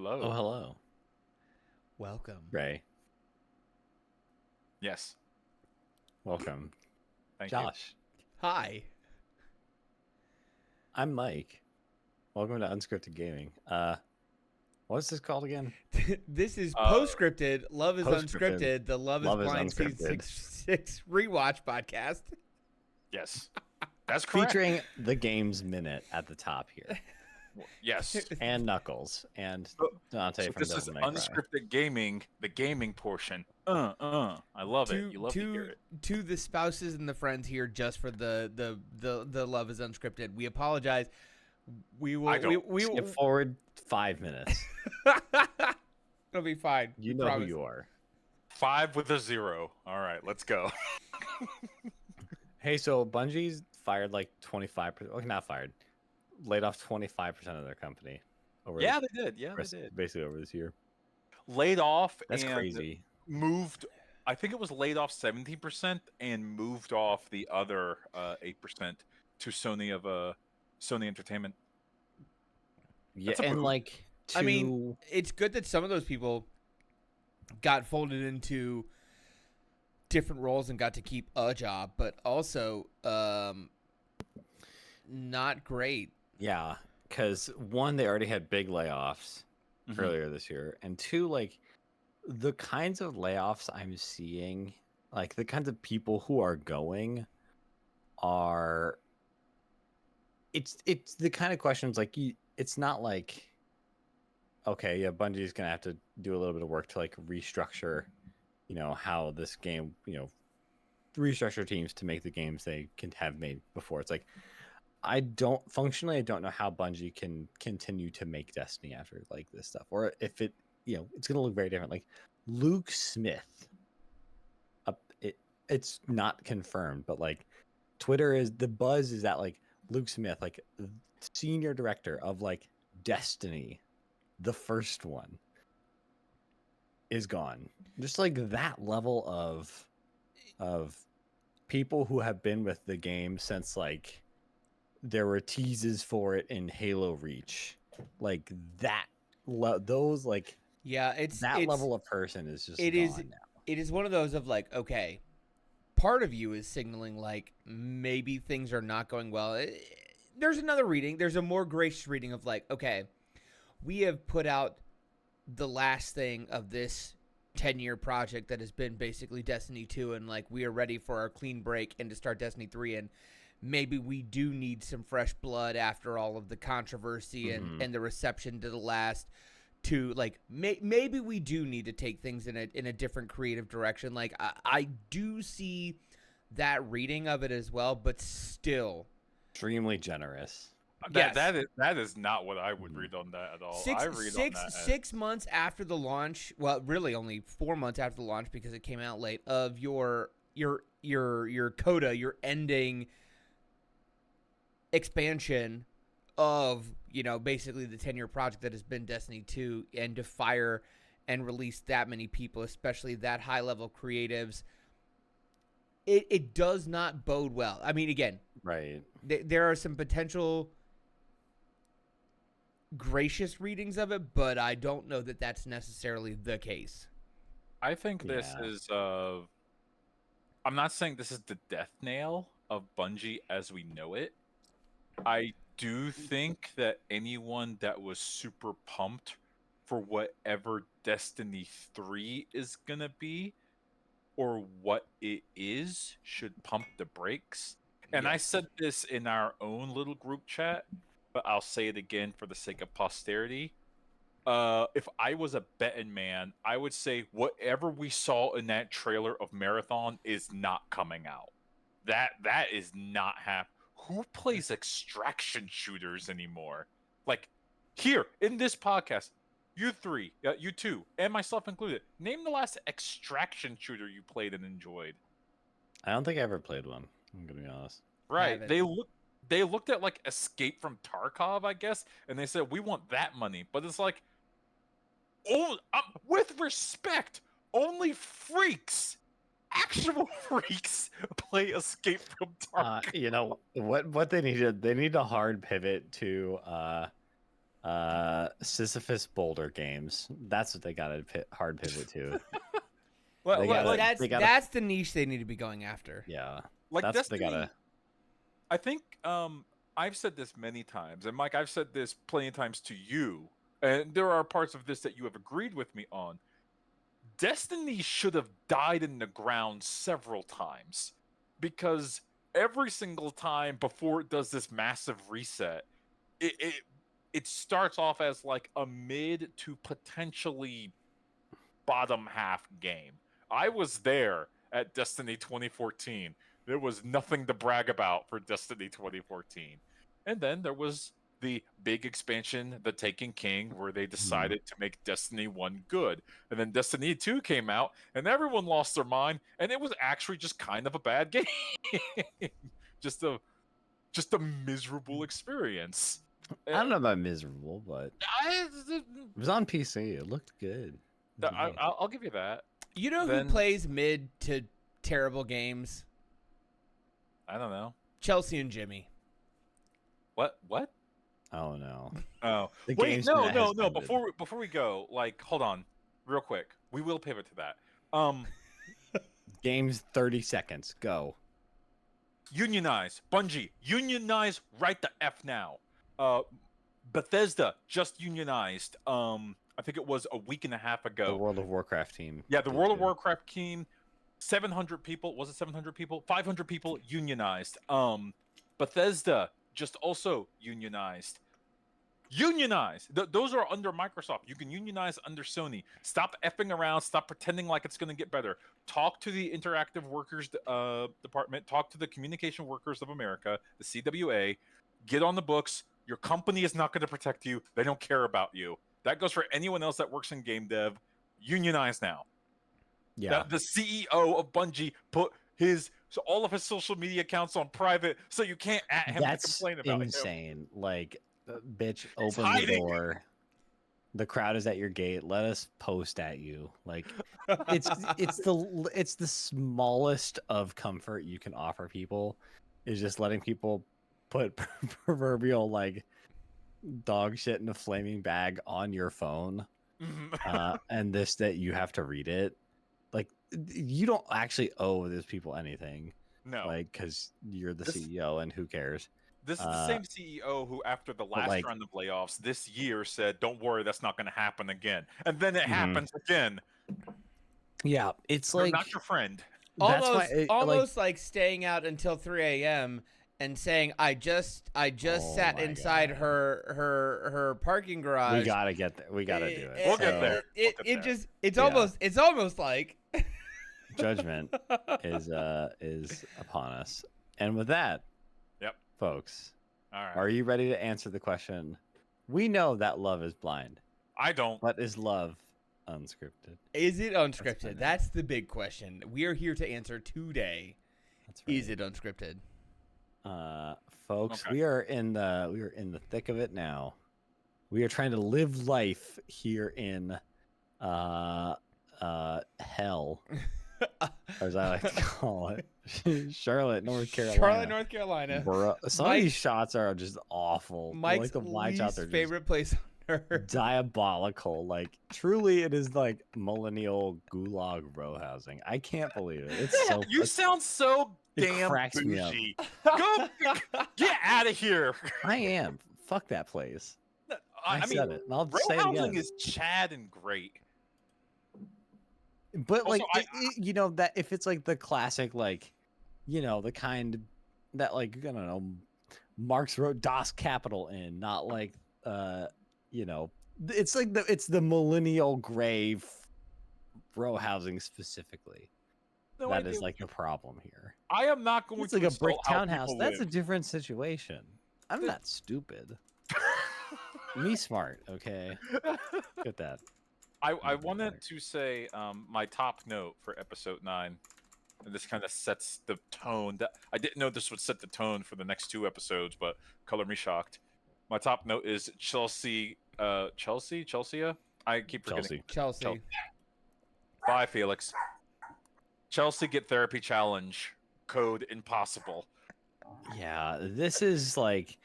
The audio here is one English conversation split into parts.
Oh, Hello. hello, Welcome. Ray. Yes. Welcome, Thank you. Josh. Hi. I'm Mike. Welcome to Unscripted Gaming. What's this called again? This is Uh, Postscripted. Love is Postscripted. Unscripted. The Love is Love is Blind Season Unscripted. 6 rewatch podcast. Yes. That's correct. Featuring the Games Minute at the top here, Yes. and Knuckles, and So- Dante So from this is Devil May Cry. unscripted gaming, the gaming portion. I love it. You love to hear it. To the spouses and the friends here, just for the Love is Unscripted. We apologize. We will. I don't. We Skip forward 5 minutes. It'll be fine. You we know promise. who you are. 5 with a 0. All right, let's go. Hey, so Bungie's fired like 25%. Well, not fired. Laid off 25% of their company. Yeah, they did. Yeah, they rest- did. Basically over this year. Laid off That's and crazy. moved. I think it was laid off 17% and moved off the other 8% to Sony Entertainment. Yeah, That's a and move. like I mean, it's good that some of those people got folded into different roles and got to keep a job, but also not great. yeah, because one, they already had big layoffs Mhm. earlier this year, and two, like the kinds of layoffs I'm seeing, like the kinds of people who are going, are it's the kind of questions like it's not like, okay, yeah, Bungie's gonna have to do a little bit of work to like restructure, how this game, restructure teams to make the games they can have made before. It's like I don't know how Bungie can continue to make Destiny after like this stuff, or if it's gonna look very different. Like Luke Smith, it's not confirmed, but like Twitter is the buzz is that like Luke Smith, like senior director of like Destiny, the first one, is gone. Just like that level of people who have been with the game since like there were teases for it in Halo Reach, like that. Those like Yeah, it's level of person is just it gone is- now. It is one of those of like, okay, part of you is signaling like maybe things are not going well. There's another reading. There's a more gracious reading of like, okay, we have put out the last thing of this 10-year project that has been basically Destiny 2, and like we are ready for our clean break and to start Destiny 3, and maybe we do need some fresh blood after all of the controversy and the reception to the last two. Like maybe we do need to take things in a different creative direction. Like I do see that reading of it as well, but still Extremely generous. Yes. That is not what I would read on that at all. I read on that as, 6 months after the launch. Well, really only 4 months after the launch because it came out late. Of your coda, your ending expansion of basically the 10-year project that has been Destiny 2, and to fire and release that many people, especially that high level creatives. It does not bode well. I mean, again, Right. there are some potential gracious readings of it, but I don't know that that's necessarily the case. I think this Yeah. is I'm not saying this is the death nail of Bungie as we know it. I do think that anyone that was super pumped for whatever Destiny 3 is gonna be, or what it is, should pump the brakes. And I Yes. said this in our own little group chat, but I'll say it again for the sake of posterity. If I was a betting man, I would say whatever we saw in that trailer of Marathon is not coming out. That is not happening. Who plays extraction shooters anymore? Like here in this podcast, you three, you two, and myself included. Name the last extraction shooter you played and enjoyed. I don't think I ever played one. I'm gonna be honest. Right? Haven't. They looked at like Escape from Tarkov, I guess, and they said we want that money. But it's like, oh, with respect, only freaks, actual freaks, play Escape from Tarkov. What they needed, they need a hard pivot to Sisyphus Boulder games. That's what they got to hard pivot to. Well, They gotta, that's they gotta, that's the niche they need to be going after. yeah. like That's what they Destiny. gotta. I think I've said this many times, and Mike, I've said this plenty of times to you, and there are parts of this that you have agreed with me on. Destiny should have died in the ground several times because every single time before it does this massive reset, it starts off as like a mid to potentially bottom half game. I was there at Destiny 2014. There was nothing to brag about for Destiny 2014. And then there was the big expansion, The Taken King, where they decided to make Destiny 1 good. And then Destiny 2 came out, and everyone lost their mind, and it was actually just kind of a bad game. just a just a miserable experience. I don't know about miserable, but I, it was on PC. It looked good. It was nice. I'll give you that. You know who Then- plays mid to terrible games? I don't know. Chelsea and Jimmy. What? Oh no. Oh, The wait, games no. net has ended. Before we go, like, hold on, real quick. We will pivot to that. Games 30 seconds. Go. Unionize, Bungie, unionize right the f now. Bethesda just unionized. I think it was a week and a half The ago. World of Warcraft team. Yeah, the did World of too. Warcraft team. 700 people. Was it 700 people? 500 people unionized. Bethesda just also unionized. Unionize. Those are under Microsoft. You can unionize under Sony. Stop effing around. Stop pretending like it's going to get better. Talk to the Interactive Workers Department. Talk to the Communication Workers of America, the CWA. Get on the books. Your company is not going to protect you. They don't care about you. That goes for anyone else that works in game dev. Unionize now. Yeah. The CEO of Bungie put all of his social media accounts on private, so you can't at him to That's complain about him. insane. Like, bitch, open the hiding. door. The crowd is at your gate. Let us post at you. Like, it's the smallest of comfort you can offer people is just letting people put proverbial like dog shit in a flaming bag on your phone, and that you have to read it. Like, you don't actually owe those people anything. No. Like, because you're the CEO and who cares? This is the same CEO who, after the last like- round of layoffs this year, said, "Don't worry, that's not going to happen again." And then it Mhm. happens again. Yeah, it's They're like not your friend. that's Almost, why almost like staying out until 3 a.m. and saying, "I just Oh sat my inside God. her parking garage." we gotta get there. We gotta do it. We'll get So, there. It We'll get there. just it's Yeah. almost like Judgment is upon us. And with that, Yep. folks, All right. are you ready to answer the question? We know that love is blind, I don't. but is love unscripted? Is it find unscripted? out. That's the big question. We are here to answer today. That's right. Is it unscripted? Folks, Okay. we are in the thick of it now. We are trying to live life here in hell, as I like to call it. Charlotte, North Carolina. Charlotte, North Carolina. Bro, some of Mike- these shots are just awful. Mike's like the light shots are least favorite place on earth. just diabolical. Like, truly, it is like millennial gulag row housing. I can't believe it. It's so. You sound so it damn cracks me up. bougie. Go get out of here. I am. Fuck that place. I I mean, said it. And I'll row say it housing again. is Chad and great. But like, Also, you know, that if it's like the classic, like, you know, the kind that, like, I don't know, Marx wrote Das Kapital in, not like, you know, it's like it's the millennial grave row housing specifically. No That idea is what like the problem here. I am not going It's to like a insult brick how townhouse. people That's a live. different situation. I'm not stupid. Me smart, okay? Get that. I Never wanted mind. to say my top note for episode 9, and this kind of sets the tone. That I didn't know this would set the tone for the next 2 episodes, but color me shocked. My top note is Chelsea. Chelsea. I keep forgetting. Chelsea. Bye, Felix. Chelsea get therapy challenge. Code impossible. Yeah, this is like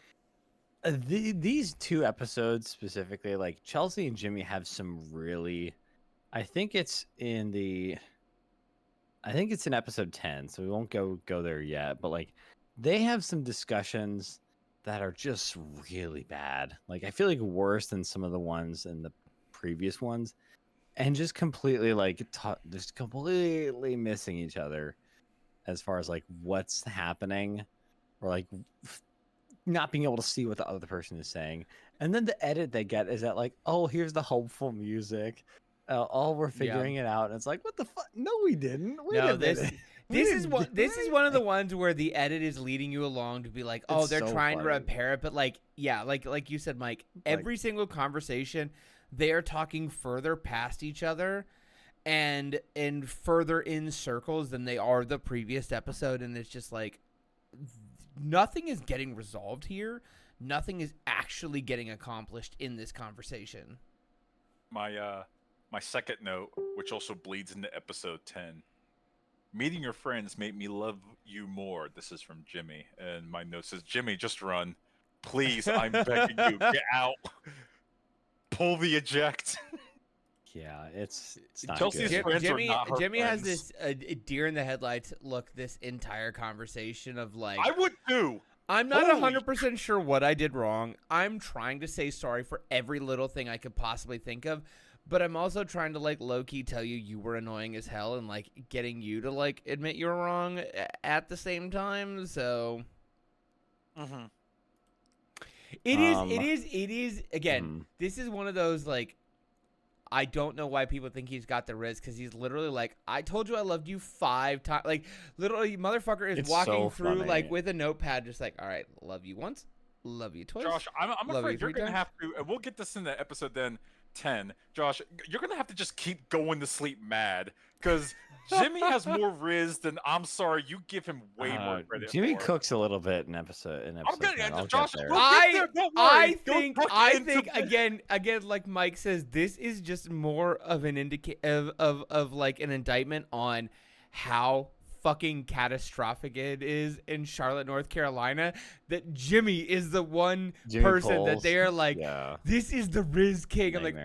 These two episodes specifically, like Chelsea and Jimmy have some really, I think it's in episode 10, so we won't go there yet, but like they have some discussions that are just really bad. Like I feel like worse than some of the ones in the previous ones, and just completely like just completely missing each other as far as like what's happening, or like not being able to see what the other person is saying. And then the edit they get is that like, oh, here's the hopeful music. Oh, we're figuring it out. And it's like, what the fuck? No, we didn't. Wait a minute. This is one of the ones where the edit is leading you along to be like, oh, It's they're so trying to funny. repair it, but like, yeah, like you said, Mike, every single conversation, they are talking further past each other and further in circles than they are the previous episode, and it's just like nothing is getting resolved here. Nothing is actually getting accomplished in this conversation. My second note, which also bleeds into episode 10. Meeting your friends made me love you more. This is from Jimmy. And my note says, Jimmy, just run. Please, I'm begging you. Get out. Pull the eject. Yeah, it's not Chelsea's good. friends are not her Jimmy has friends. this deer in the headlights look this entire conversation of like, I would too. I'm not Holy 100% sure what I did wrong. I'm trying to say sorry for every little thing I could possibly think of, but I'm also trying to like low-key tell you were annoying as hell and like getting you to like admit you're wrong at the same time. So it is again, this is one of those like, I don't know why people think he's got the riz, because he's literally like, I told you I loved you 5 times. Like, literally, motherfucker is walking so through, funny. like, with a notepad, just like, all right, love you once, love you twice. Josh, I'm love afraid you you're 3 going to times. have to, and we'll get this in the episode then, 10. Josh, you're going to have to just keep going to sleep mad, because Jimmy has more riz than, I'm sorry, you give him way more credit Jimmy for. cooks a little bit in episode. I'm gonna, 10. I'll Josh, get there. we'll get there, don't worry. I think again, like Mike says, this is just more of an of like an indictment on how fucking catastrophic it is in Charlotte, North Carolina, that Jimmy is the one person that they are like, this is the Riz King. I'm like,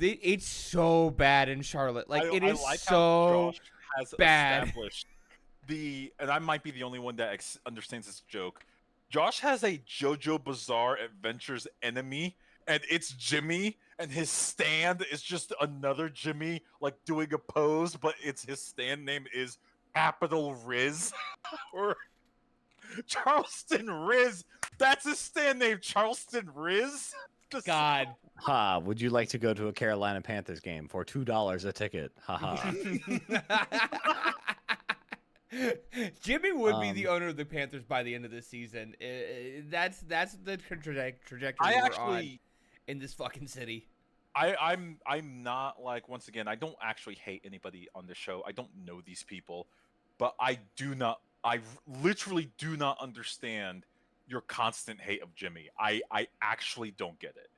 it's so bad in Charlotte. Like, it is like so Josh has bad. Established and I might be the only one that understands this joke. Josh has a JoJo Bizarre Adventures enemy, and it's Jimmy, and his stand is just another Jimmy, like doing a pose, but his stand name is Capital Riz or Charleston Riz. That's his stand name, Charleston Riz. God. Would you like to go to a Carolina Panthers game for $2 a ticket? Haha. Jimmy would be the owner of the Panthers by the end of the season. That's the trajectory we're on in this fucking city. I'm not like, once again, I don't actually hate anybody on the show. I don't know these people, but I literally do not understand your constant hate of Jimmy. I actually don't get it,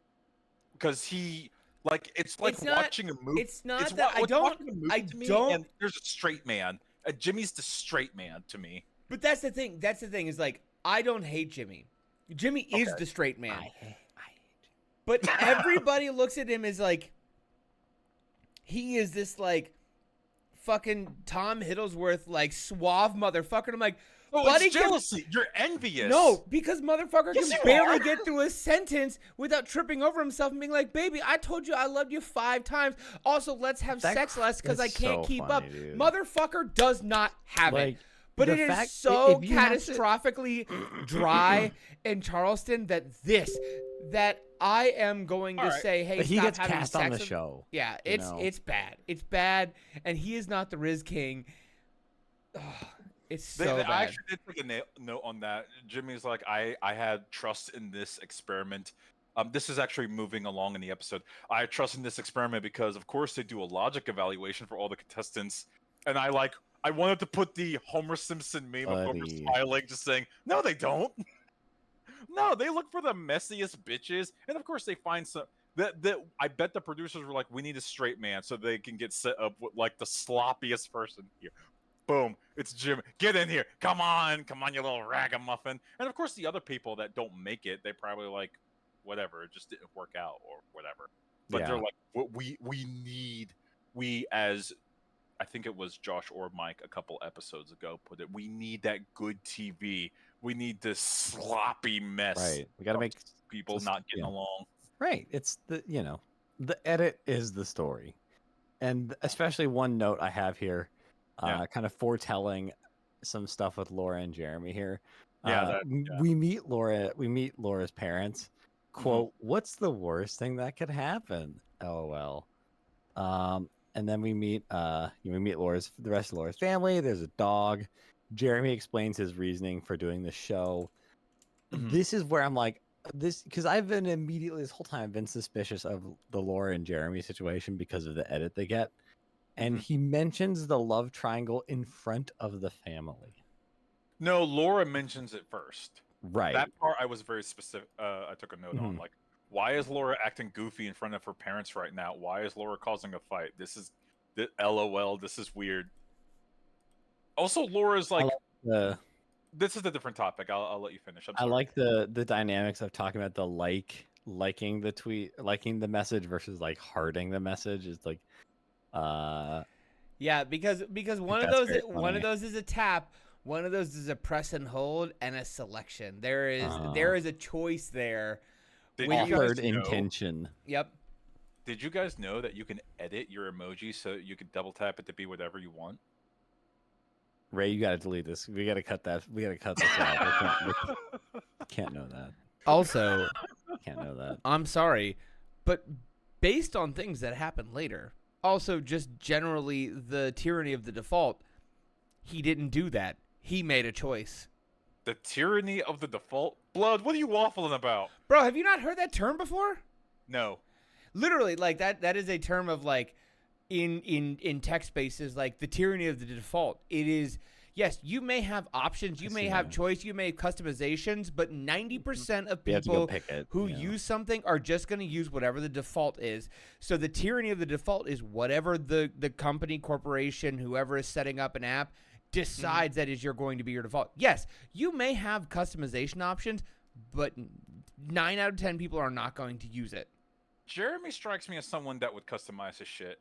because it's watching a movie. It's not that I don't. And there's a straight man. Jimmy's the straight man to me. But that's the thing. That's the thing is like, I don't hate Jimmy. Jimmy is the straight man. I hate But everybody looks at him as like, he is this like fucking Tom Hiddlesworth like suave motherfucker. And I'm like, buddy, it's jealousy. You're envious. No, because motherfucker can barely get through a sentence without tripping over himself and being like, baby, I told you I loved you 5 times. Also, let's have sex less because I can't keep up. Dude. Motherfucker does not have it. But it is so catastrophically dry in Charleston that I am going to say, hey, but he stop gets having cast sex on the show. Yeah, it's bad. It's bad, and he is not the Riz King. It's so bad. I actually did take a note on that. Jimmy's like, I had trust in this experiment. This is actually moving along in the episode. I trust in this experiment because, of course, they do a logic evaluation for all the contestants, and I wanted to put the Homer Simpson meme of Homer smiling, just saying, no, they don't. No, they look for the messiest bitches, and of course they find some. I bet the producers were like, we need a straight man so they can get set up with like the sloppiest person here. boom, it's Jim. Get in here. Come on, you little ragamuffin. And of course, the other people that don't make it, they probably like, whatever, it just didn't work out or whatever. But they're like, what we as I think it was Josh or Mike a couple episodes ago put it. We need that good TV. We need this sloppy mess. Right. We got to make people not getting along. Right. It's the the edit is the story, and especially one note I have here, kind of foretelling some stuff with Laura and Jeremy here. We meet Laura. We meet Laura's parents. Quote: "What's the worst thing that could happen?" LOL. And then we meet the rest of Laura's family. There's a dog. Jeremy explains his reasoning for doing the show. This is where I'm like, because I've been this whole time I've been suspicious of the Laura and Jeremy situation because of the edit they get. And he mentions the love triangle in front of the family. No, Laura mentions it first. Right. That part I was very specific. I took a note on, like, why is Laura acting goofy in front of her parents right now? Why is Laura causing a fight? LOL, this is weird. Also, Laura's like, this is a different topic. I'll let you finish. I like the dynamics of talking about the liking the tweet, liking the message versus like hearting the message. It's like, yeah, because one of those is a tap, one of those is a press and hold, and a selection. There is a choice there. Offered intention. Yep. Did you guys know that you can edit your emoji so you can double tap it to be whatever you want? Ray, you gotta delete this. We gotta cut that. We gotta cut this out. We can't know that. Also, can't know that. I'm sorry, but based on things that happened later, also just generally the tyranny of the default, he didn't do that. He made a choice. The tyranny of the default? Blood, what are you waffling about? Bro, have you not heard that term before? No. Literally, like that is a term of like in tech spaces, like the tyranny of the default. It is, yes, you may have options, you may have choice, you may have customizations, but 90% of people who use something are just going to use whatever the default is. So the tyranny of the default is whatever the company, corporation, whoever is setting up an app decides that is going to be your default. Yes, you may have customization options, but 9 out of 10 people are not going to use it. Jeremy strikes me as someone that would customize his shit.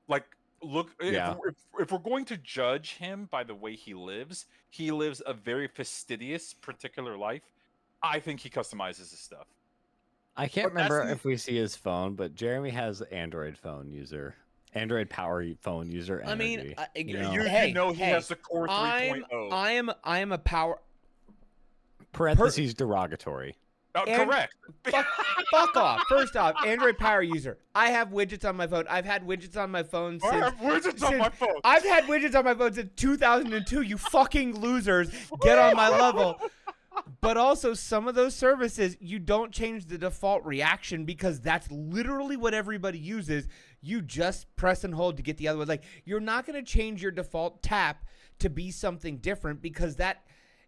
Like, look, if we're going to judge him by the way he lives a very fastidious particular life. I think he customizes his stuff. I can't remember if we see his phone, but Jeremy has Android Power phone user energy. I mean, you know he has the Core 3.0. I am a power... Parentheses derogatory. Correct. Fuck off. First off, Android Power user. I have widgets on my phone. I've had widgets on my phone since... I've had widgets on my phone since 2002. You fucking losers. Get on my level. But also, some of those services, you don't change the default reaction because that's literally what everybody uses. You just press and hold to get the other one. Like, you're not going to change your default tap to be something different because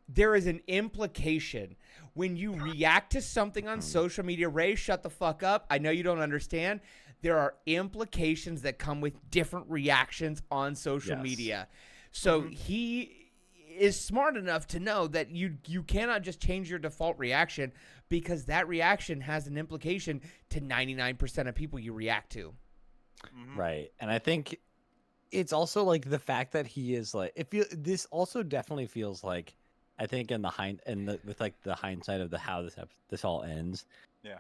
there is an implication when you react to something on social media. Ray, shut the fuck up. I know you don't understand. There are implications that come with different reactions on social media. So he is smart enough to know that you cannot just change your default reaction because that reaction has an implication to 99% of people you react to. Right. And I think it's also like the fact that he is like, this also definitely feels like, I think with the hindsight of how this all ends,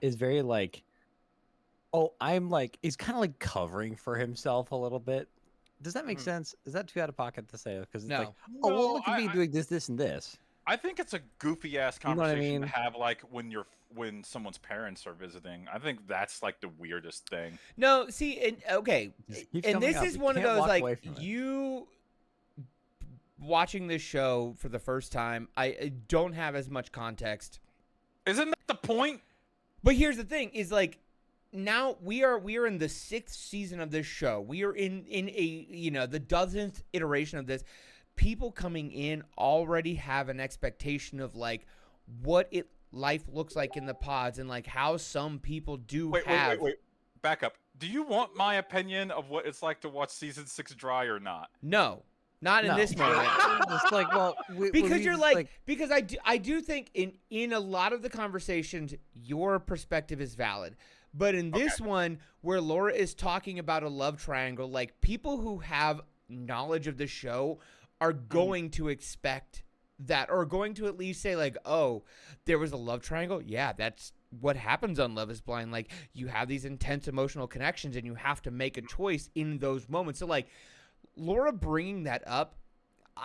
is very like, he's kind of like covering for himself a little bit. Does that make sense? Is that too out of pocket to say? Because it's like, look at me doing this and this. I think it's a goofy ass conversation to have, like when someone's parents are visiting. I think that's like the weirdest thing. No, see, and this is one of those like you watching this show for the first time. I don't have as much context. Isn't that the point? But here's the thing: is like. Now we are in the 6th season of this show. We are in a the dozenth iteration of this. People coming in already have an expectation of like what life looks like in the pods and like how some people do have. Wait. Back up. Do you want my opinion of what it's like to watch season 6 dry or not? No. Not in this moment. It's like, well, Because you're like, because I do think in a lot of the conversations your perspective is valid, but in this one where Laura is talking about a love triangle, like people who have knowledge of the show are going to expect that, or going to at least say like, oh, there was a love triangle. Yeah, that's what happens on Love is Blind. Like, you have these intense emotional connections and you have to make a choice in those moments. So like Laura bringing that up,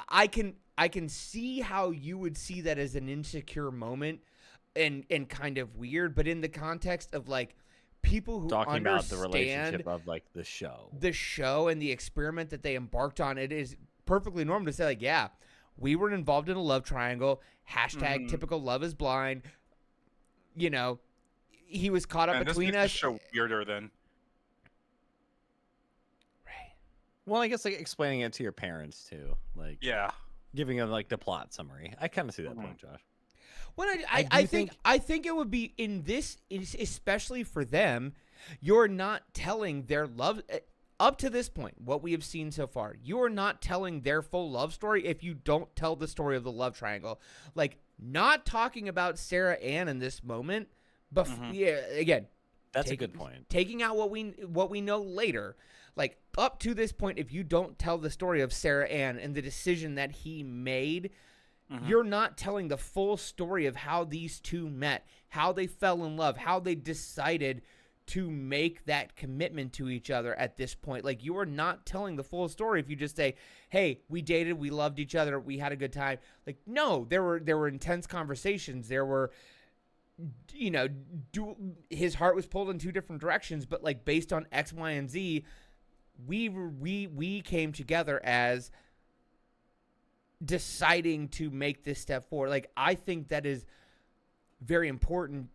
I can see how you would see that as an insecure moment and kind of weird, but in the context of like people who talking understand about the relationship of like the show and the experiment that they embarked on, it is perfectly normal to say like, yeah, we were involved in a love triangle, #, typical Love is Blind. You know, he was caught up between us. This show weirder than. Right. Well, I guess like explaining it to your parents too, like giving them like the plot summary. I kind of see that point, Josh. Well, I think it would be in this, especially for them, you're not telling their love up to this point. What we have seen so far, you are not telling their full love story if you don't tell the story of the love triangle. Like, not talking about Sarah Ann in this moment, but yeah, again, that's a good point. Taking out what we know later, like up to this point, if you don't tell the story of Sarah Ann and the decision that he made, you're not telling the full story of how these two met, how they fell in love, how they decided to make that commitment to each other at this point. Like, you are not telling the full story if you just say, hey, we dated, we loved each other, we had a good time. Like, no, there were intense conversations. There were, you know, his heart was pulled in two different directions, but like based on X, Y, and Z, we came together as deciding to make this step forward. Like, I think that is very important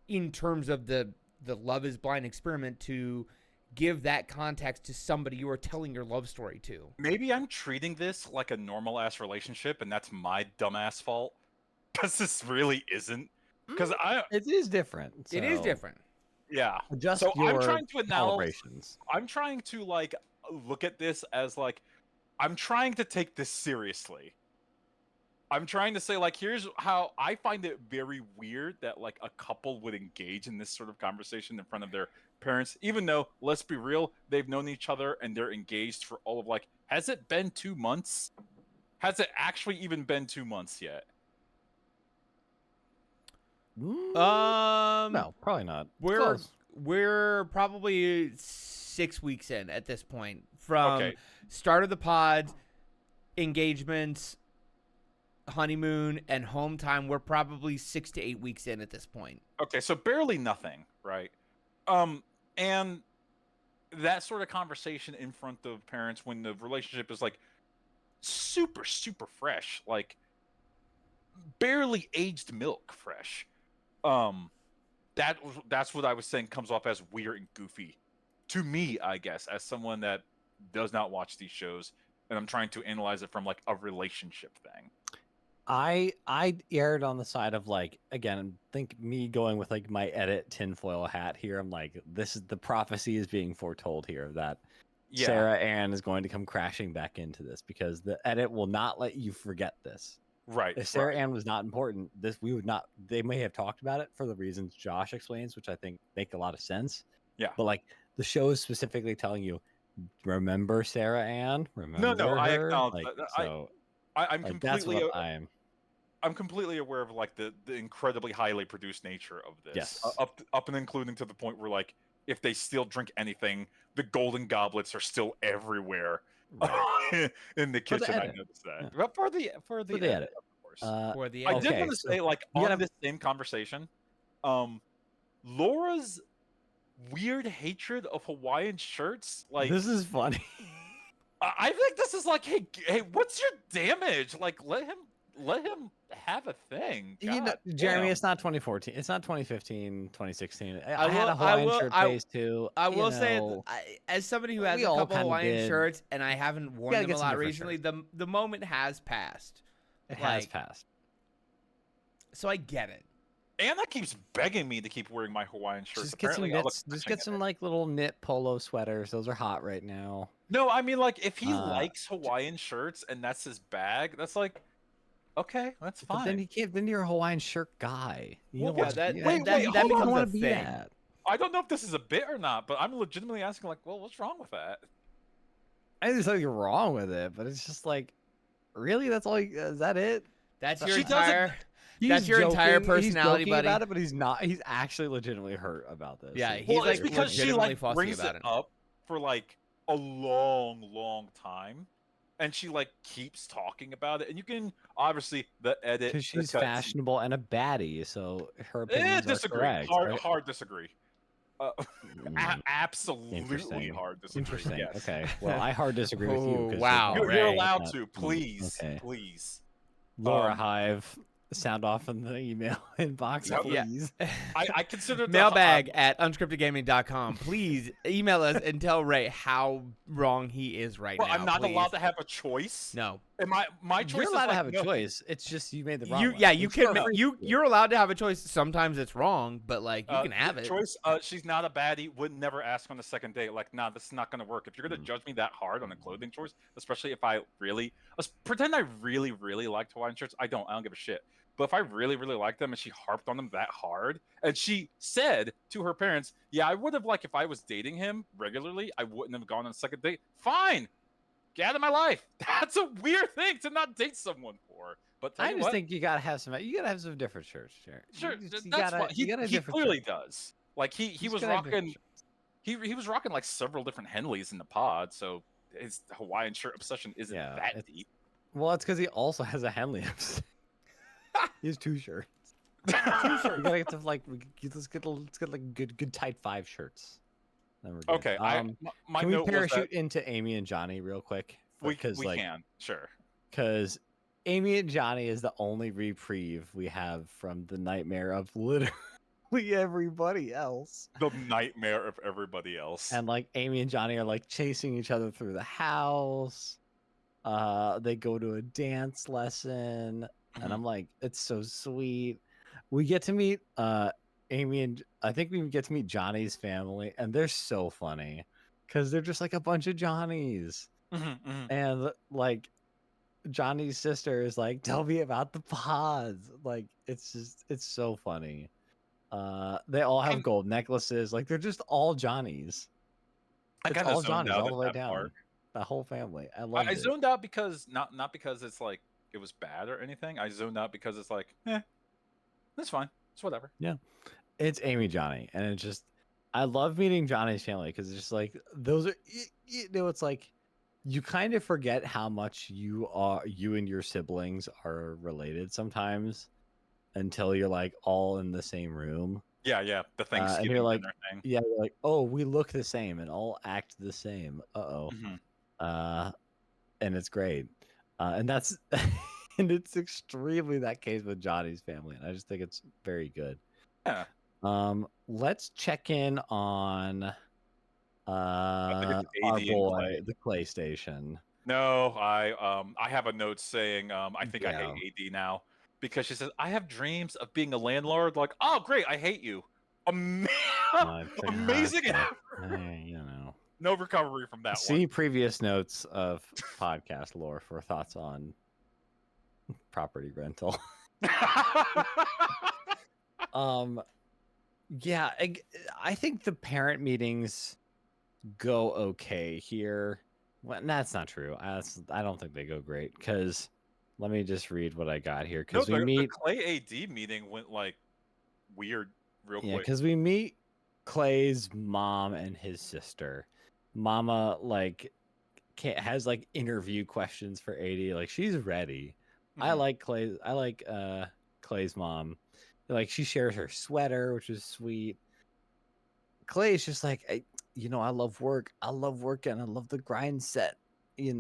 in terms of the Love is Blind experiment, to give that context to somebody you are telling your love story to. Maybe I'm treating this like a normal ass relationship, and that's my dumbass fault, because this really isn't. Because it is different. It is different. Yeah. Adjust so your I'm trying to calibrations. I'm trying to like look at this as like, I'm trying to take this seriously. I'm trying to say, like, here's how I find it very weird that like a couple would engage in this sort of conversation in front of their parents, even though, let's be real, they've known each other and they're engaged for all of like, has it been 2 months? Has it actually even been 2 months yet? No, probably not. We're probably 6 weeks in at this point from start of the pods, engagements, honeymoon, and home time. We're probably 6 to 8 weeks in at this point. Okay, so barely nothing, right? And that sort of conversation in front of parents when the relationship is like super, super fresh, like barely aged milk fresh. That's what I was saying comes off as weird and goofy to me, I guess, as someone that does not watch these shows, and I'm trying to analyze it from like a relationship thing. I erred on the side of like, again, think me going with like my edit tinfoil hat here. I'm like, this is the prophecy is being foretold here that Sarah Ann is going to come crashing back into this, because the edit will not let you forget this. Right. If Sarah Ann was not important, we would not. They may have talked about it for the reasons Josh explains, which I think make a lot of sense. Yeah. But like the show is specifically telling you, remember Sarah Ann? Remember No, her? I acknowledge like, that. So I'm like, completely. That's what I am. I'm completely aware of like the incredibly highly produced nature of this. Yes. Up and including to the point where like, if they still drink anything, the golden goblets are still everywhere in the kitchen. I noticed that. Yeah. But for the edit, of course. For the I did want to say, like, on this same conversation, Laura's weird hatred of Hawaiian shirts, like, this is funny. I think this is like, hey, what's your damage? Like, let him have a thing. You know, Jeremy, it's not 2014. It's not 2015, 2016. I had a Hawaiian shirt phase too. I will say, as somebody who has a couple Hawaiian shirts and I haven't worn them a lot recently, the moment has passed. It has passed. So I get it. Anna keeps begging me to keep wearing my Hawaiian shirts. Just get some knits. Just get some like little knit polo sweaters. Those are hot right now. No, I mean, like, if he Uh, likes Hawaiian shirts and that's his bag, that's like, okay, that's But then fine. he can't. Then you're a Hawaiian shirt guy. You Well, don't Yeah, want to that be that that. that, wait, that hold You don't becomes on. a want to be thing. that. I don't know if this is a bit or not, but I'm legitimately asking, like, well, what's wrong with that? I think there's something wrong with it, but it's just like, really, that's all. Is that it? That's That- your She doesn't. entire. He's That's your entire joking. He's personality, joking buddy. about it, but he's not. He's actually legitimately hurt about this. Yeah, Like, he's, Well, it's like, because she legitimately like fussy brings about it it. up for like a long time, and she like keeps talking about it, and you can obviously the edit because the she's cuts. fashionable and a baddie, so her opinions are Disagree. correct. Hard disagree. Mm, Absolutely hard disagree. Interesting. Yes. Okay. Well, I hard disagree with you. Oh, 'Cause wow, you're You're Ray. allowed not- to, please, Okay. please. Laura Um, Hive, sound off in the email inbox, Yeah. please. I consider the Mailbag at unscriptedgaming.com. Please email us and tell Ray how wrong he is right Well, now. I'm not please. allowed to have a choice. No. And my choice You're is allowed to like, have a no. choice. It's just you made the wrong You one. yeah, you It's can your free will. you're allowed to have a choice. Sometimes it's wrong, but like you can have The it. choice. She's not a baddie. Would never ask on the second date. Like, nah, this is not gonna work. If you're gonna judge me that hard on a clothing choice, especially if I really pretend I really liked Hawaiian shirts. I don't give a shit. But if I really liked them and she harped on them that hard, and she said to her parents, "Yeah, I would have like if I was dating him regularly, I wouldn't have gone on a second date." Fine, get out of my life. That's a weird thing to not date someone for. But tell I you just what, think you gotta have some. You gotta have some different shirts, Jared. sure, You that's gotta. what You gotta have he different clearly shirts. does. Like he You just was gotta have different rocking shirts. he was rocking like several different Henleys in the pod, so his Hawaiian shirt obsession isn't Yeah, that deep. Well, it's because he also has a Henley. He has two shirts. You gotta get to like. Let's get like good tight 5 shirts. Then we're good. Okay, my can we note was that parachute into Amy and Johnny real quick? we can, sure. Because Amy and Johnny is the only reprieve we have from the nightmare of literally everybody else. The nightmare of everybody else. And like Amy and Johnny are like chasing each other through the house. They go to a dance lesson, and I'm like, it's so sweet. We get to meet Amy and I think we get to meet Johnny's family, and they're so funny because they're just like a bunch of Johnnies. And like Johnny's sister is like, tell me about the pods. Like it's so funny. They all have gold necklaces. Like they're just all Johnnies. I It's kind of all zoned Johnnies out all at the way that down. part. The whole family. I loved I it. zoned out because not because it's like it was bad or anything. I zoned out because it's like, that's fine. It's whatever. Yeah. It's Amy Johnny. And it's just I love meeting Johnny's family because it's just like those are it's like you kind of forget how much you and your siblings are related sometimes until you're like all in the same room. Yeah, the And Thanksgiving you're like, dinner thing. yeah, you're like, oh, we look the same and all act the same. And it's great. And that's and it's extremely that case with Johnny's family. And I just think it's very good. Yeah. Let's check in on our AD and boy, Clay. the Clay Station. No, I have a note saying I think I Yeah. hate AD now because she says I have dreams of being a landlord. Like, oh great, I hate you. Amazing. You know. No recovery from that See previous notes of podcast lore for thoughts on property rental. Yeah, I think the parent meetings go okay here. Well, that's not true. I don't think they go great because let me just read what I got here because we meet the Clay AD meeting went like weird real quick. because we meet Clay's mom and his sister. Mama like has like interview questions for AD. Like she's ready. I like Clay's mom. Like she shares her sweater, which is sweet. Clay is just like, I love work. I love working. I love the grind set. Yeah,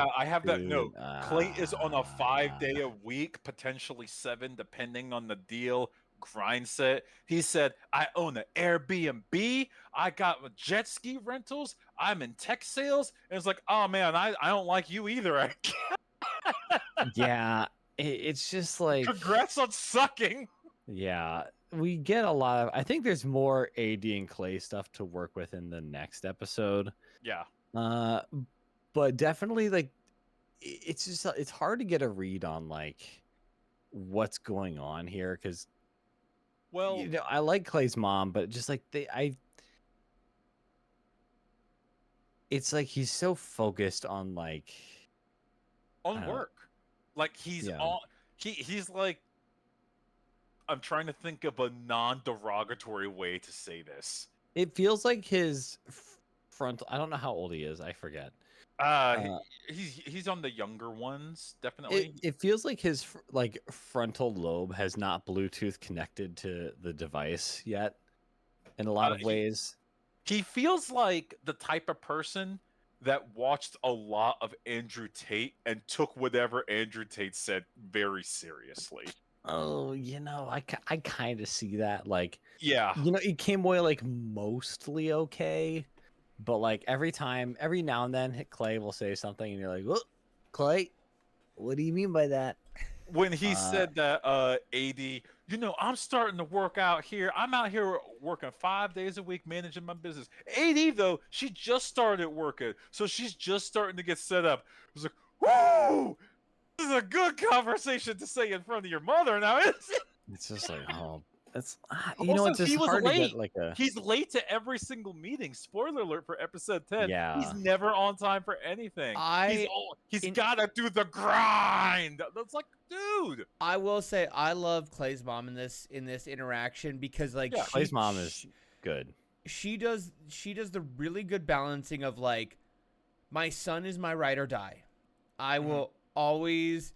like, I have that note. Clay is on a 5-day a week, potentially 7, depending on the deal. Grind set. He said, I own an Airbnb. I got jet ski rentals. I'm in tech sales. And it's like, oh man, I don't like you either. Yeah, it's just like congrats on sucking. Yeah, we get a lot of. I think there's more AD and Clay stuff to work with in the next episode. Yeah. but definitely like it's just it's hard to get a read on like what's going on here because Well, I like Clay's mom, but just like it's like he's so focused on like I on don't know, work, like he's yeah. on. He's like, I'm trying to think of a non-derogatory way to say this. It feels like his frontal. I don't know how old he is. I forget. Uh, Uh, he's on the younger ones, it definitely. it feels like his like frontal lobe has not Bluetooth connected to the device yet. In a lot of He ways. he feels like the type of person that watched a lot of Andrew Tate and took whatever Andrew Tate said very seriously. Oh, I kind of see that. Like, Yeah. it came away like mostly okay, but like every now and then, Clay will say something, and you're like, "Well, Clay, what do you mean by that?" When he Uh, said that AD, I'm starting to work out here. I'm out here working 5 days a week managing my business. AD though, she just started working. So she's just starting to get set up. It was like, whoo! This is a good conversation to say in front of your mother now, isn't it? it's just like, oh, it's Also, it's just he was hard to get late. like a He's late to every single meeting. Spoiler alert for episode 10. He's yeah. never on time for anything. I He's in got to do the grind. That's like, dude. I will say I love Clay's mom in this interaction because like Yeah. Clay's mom is good. she does the really good balancing of like my son is my ride or die. I will always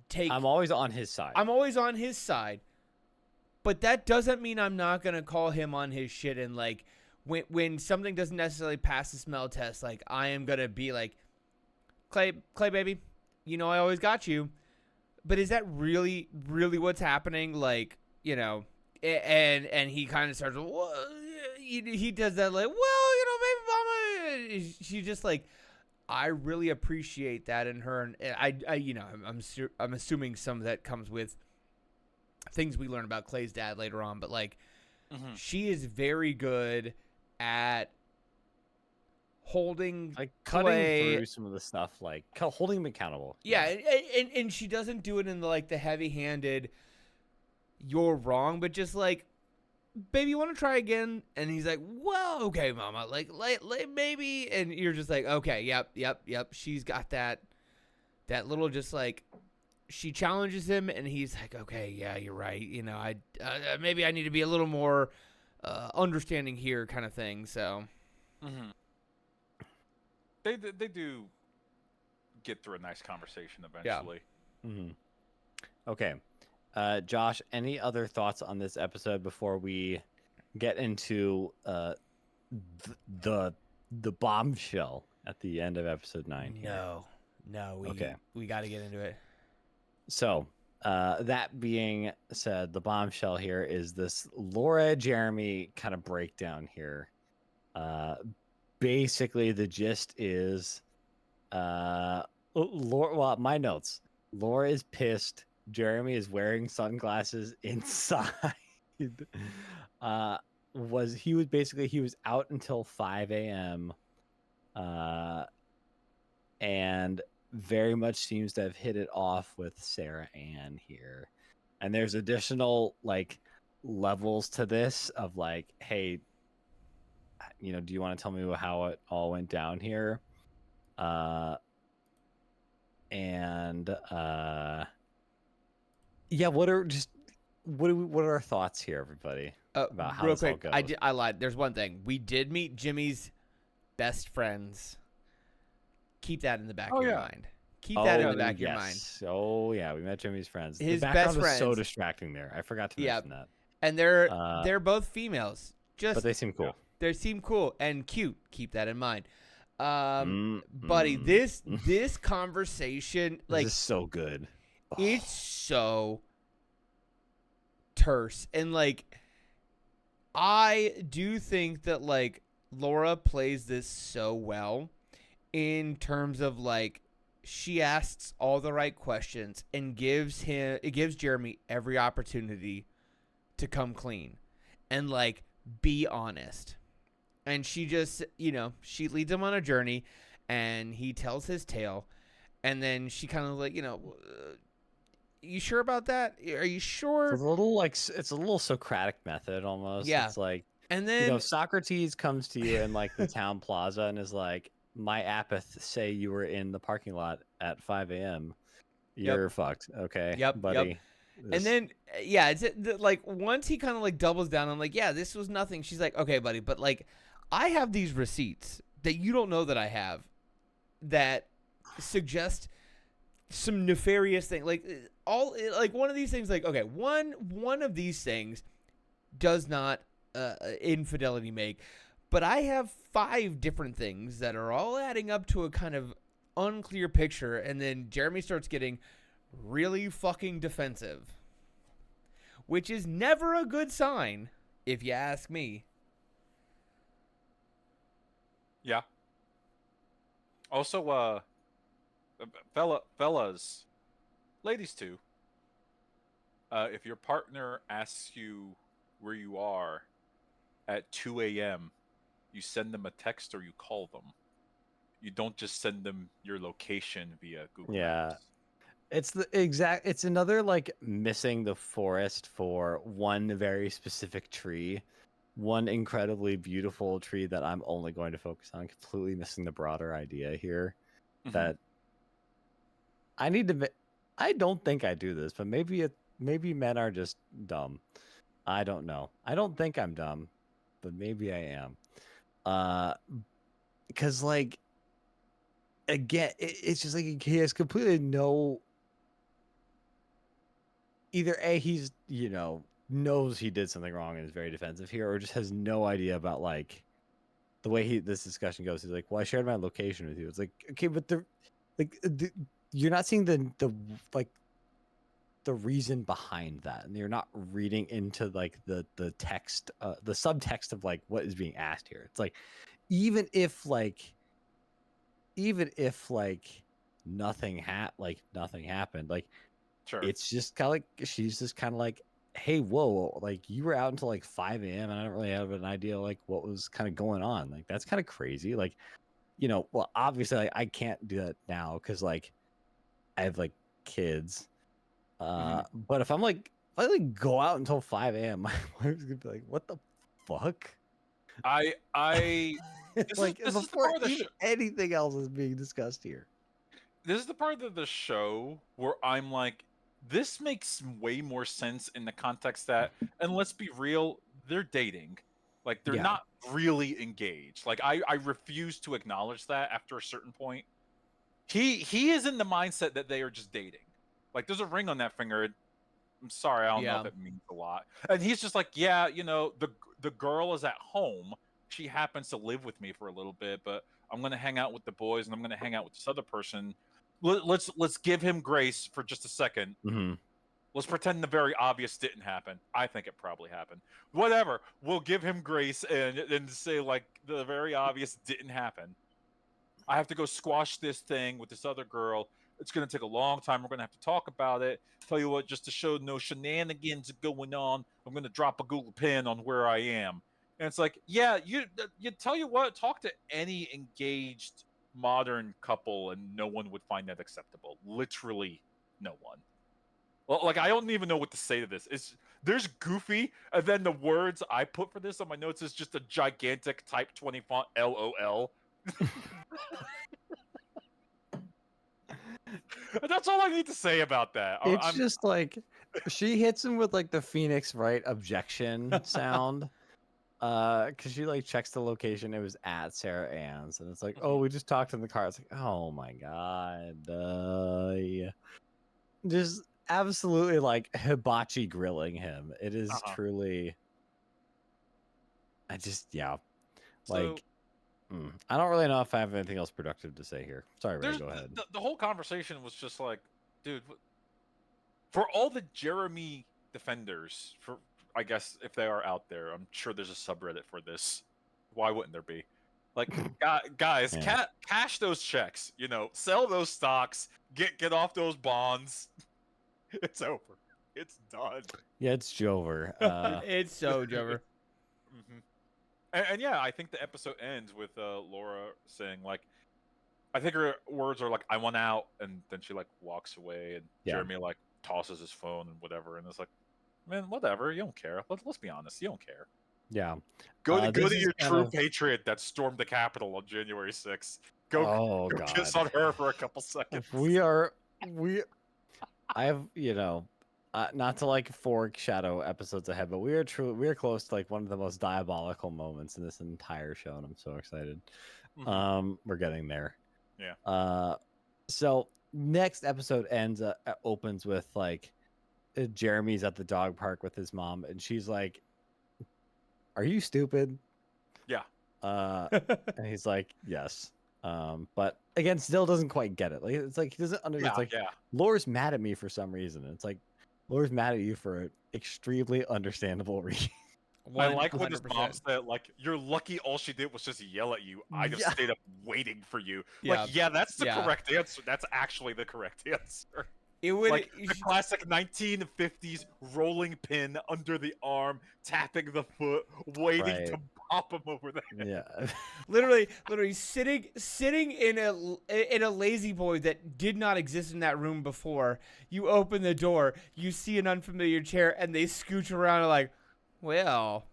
take I'm always on his side. I'm always on his side. But that doesn't mean I'm not going to call him on his shit and like when something doesn't necessarily pass the smell test, like I am going to be like Clay baby, I always got you. But is that really what's happening? Like, and he kind of starts, well, he does that like, well, maybe mama, she's just like, I really appreciate that in her. And I'm assuming some of that comes with things we learn about Clay's dad later on, but like, she is very good at holding like cutting Clay through some of the stuff, like holding him accountable. Yeah, and she doesn't do it in the heavy-handed you're wrong, but just like, baby, you want to try again? And he's like, well, okay, mama, like maybe, and you're just like, okay, yep. She's got that little just like, she challenges him, and he's like, okay, yeah, you're right. I maybe I need to be a little more understanding here, kind of thing. So, they do get through a nice conversation eventually. Yeah. Mm-hmm. Okay. Josh, any other thoughts on this episode before we get into the bombshell at the end of episode 9? No, we got to get into it. So, that being said, the bombshell here is this Laura Jeremy kind of breakdown here. Basically, the gist is, Laura. Well, my notes. Laura is pissed. Jeremy is wearing sunglasses inside. He was out until 5 a.m. And very much seems to have hit it off with Sarah Ann here. And there's additional like levels to this of like, hey, do you want to tell me how it all went down here? Yeah, what are our thoughts here, everybody, about how real this all quick, goes? I lied. There's one thing. We did meet Jimmy's best friends. Keep that in the back of your mind. Keep that in the back of your mind. Oh yeah, we met Jimmy's friends. His the background best was so friends. distracting there. I forgot to mention that. And they're both females. But they seem cool. They seem cool and cute. Keep that in mind. Buddy, this conversation, like, this is so good. It's so terse. And like, I do think that like Laura plays this so well in terms of like, she asks all the right questions and gives Jeremy every opportunity to come clean and like be honest. And she just, she leads him on a journey, and he tells his tale, and then she kind of like, you sure about that? Are you It's sure? a little like it's a little Socratic method almost. Yeah. It's like, And then Socrates comes to you in like the town plaza and is like, "My apath say you were in the parking lot at 5 a.m. yep, You're fucked, okay, yep. buddy." And This, then yeah, like once he kind of like doubles down, I'm like, yeah, this was nothing. She's like, okay, buddy, but like, I have these receipts that you don't know that I have that suggest some nefarious thing. Like like one of these things. Like, okay, one of these things does not infidelity make, but I have 5 different things that are all adding up to a kind of unclear picture. And then Jeremy starts getting really fucking defensive, which is never a good sign, if you ask me. Yeah. Also, fellas, ladies too. If your partner asks you where you are at 2 a.m., you send them a text or you call them. You don't just send them your location via Google yeah, Maps. it's another like missing the forest for one very specific tree, one incredibly beautiful tree that I'm only going to focus on, completely missing the broader idea here. Mm-hmm. That I need to. I don't think I do this, but maybe men are just dumb. I don't know. I don't think I'm dumb, but maybe I am. Because like again, it's just like he has completely no. Either A, he's knows he did something wrong and is very defensive here, or just has no idea about like the way this discussion goes. He's like, "Well, I shared my location with you." It's like, okay, but you're not seeing the like the reason behind that, and you're not reading into like the text, the subtext of like what is being asked here. It's like, even if like nothing happened, like Sure. it's just kind of like she's just kind of like, hey, whoa, like you were out until like 5 a.m. and I don't really have an idea like what was kind of going on. Like that's kind of crazy. Like, well, obviously like, I can't do that now because like I have like kids. Mm-hmm. But if I like go out until 5 a.m., my wife's gonna be like, what the fuck? I Like this is the before part of the even show. anything else is being discussed here. This is the part of the show where I'm like, this makes way more sense in the context that, and let's be real, they're dating. Like they're Yeah. not really engaged. Like I refuse to acknowledge that after a certain point. He is in the mindset that they are just dating. Like there's a ring on that finger. I'm sorry, I don't know Yeah. if it means a lot. And he's just like, yeah, the girl is at home. She happens to live with me for a little bit, but I'm gonna hang out with the boys and I'm gonna hang out with this other person. Let's give him grace for just a second. Mm-hmm. Let's pretend the very obvious didn't happen. I think it probably happened. Whatever. We'll give him grace and say like the very obvious didn't happen. I have to go squash this thing with this other girl. It's going to take a long time. We're going to have to talk about it. Tell you what, just to show no shenanigans going on, I'm going to drop a Google pin on where I am. And it's like, yeah, you tell you what, talk to any engaged modern couple, and no one would find that acceptable. Literally, no one. Well, like I don't even know what to say to this. There's goofy, and then the words I put for this on my notes is just a gigantic Type 20 font LOL. That's all I need to say about that. It's just like she hits him with like the Phoenix Wright objection sound. Because she like checks the location. It was at Sarah Ann's, and it's like, oh, we just talked in the car. It's like, oh my god, yeah. Just absolutely like hibachi grilling him. It is uh-huh. truly. I just yeah, So like I don't really know if I have anything else productive to say here. Sorry, Ray, there's go ahead. the whole conversation was just like, dude, for all the Jeremy defenders, for I guess if they are out there, I'm sure there's a subreddit for this. Why wouldn't there be? Like, guys, Yeah. cash those checks. Sell those stocks. Get off those bonds. It's over. It's done. Yeah, it's Jover. It's so Jover. Mhm. And yeah, I think the episode ends with Laura saying like, I think her words are like, "I want out," and then she like walks away, and Yeah. Jeremy like tosses his phone and whatever, and it's like, man, whatever, you don't care. Let's be honest, you don't care. Yeah. Go This to is your kind true of- patriot that stormed the Capitol on January 6th. Oh Go God. kiss on her for a couple seconds. I have, not to like foreshadow episodes ahead, but we are close to like one of the most diabolical moments in this entire show, and I'm so excited. We're getting there. Yeah. So next episode opens with like Jeremy's at the dog park with his mom, and she's like, "Are you stupid?" Yeah. And he's like, "Yes." But again, still doesn't quite get it. Like it's like he doesn't understand. It's like Laura's mad at me for some reason. It's like Laura's mad at you for an extremely understandable reason. I like when his mom said, like, "You're lucky all she did was just yell at you. I just stayed up waiting for you." Like, yeah, that's the correct answer. That's actually the correct answer. It would like the classic 1950s rolling pin under the arm, tapping the foot, waiting to pop him over the head. Yeah. literally sitting in a lazy boy that did not exist in that room before. You open the door, you see an unfamiliar chair, and they scooch around like, well,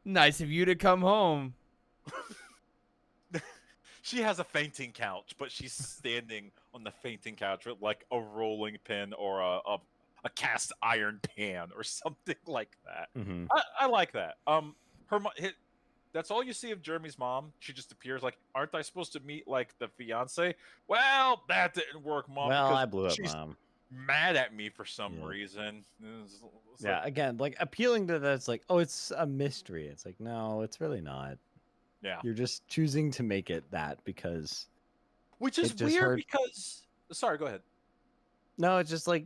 nice of you to come home. She has a fainting couch, but she's standing on the fainting couch with like a rolling pin or a cast iron pan or something like that. Mm-hmm. I like that. That's all you see of Jeremy's mom. She just appears like, aren't I supposed to meet like the fiance? Well, that didn't work, Mom. Well, because I blew up, she's Mom. mad at me for some reason. It's like, again, like appealing to that. It's like, oh, it's a mystery. It's like, no, it's really not. Yeah. You're just choosing to make it that because. Which is weird because. Sorry, go ahead. No, it's just like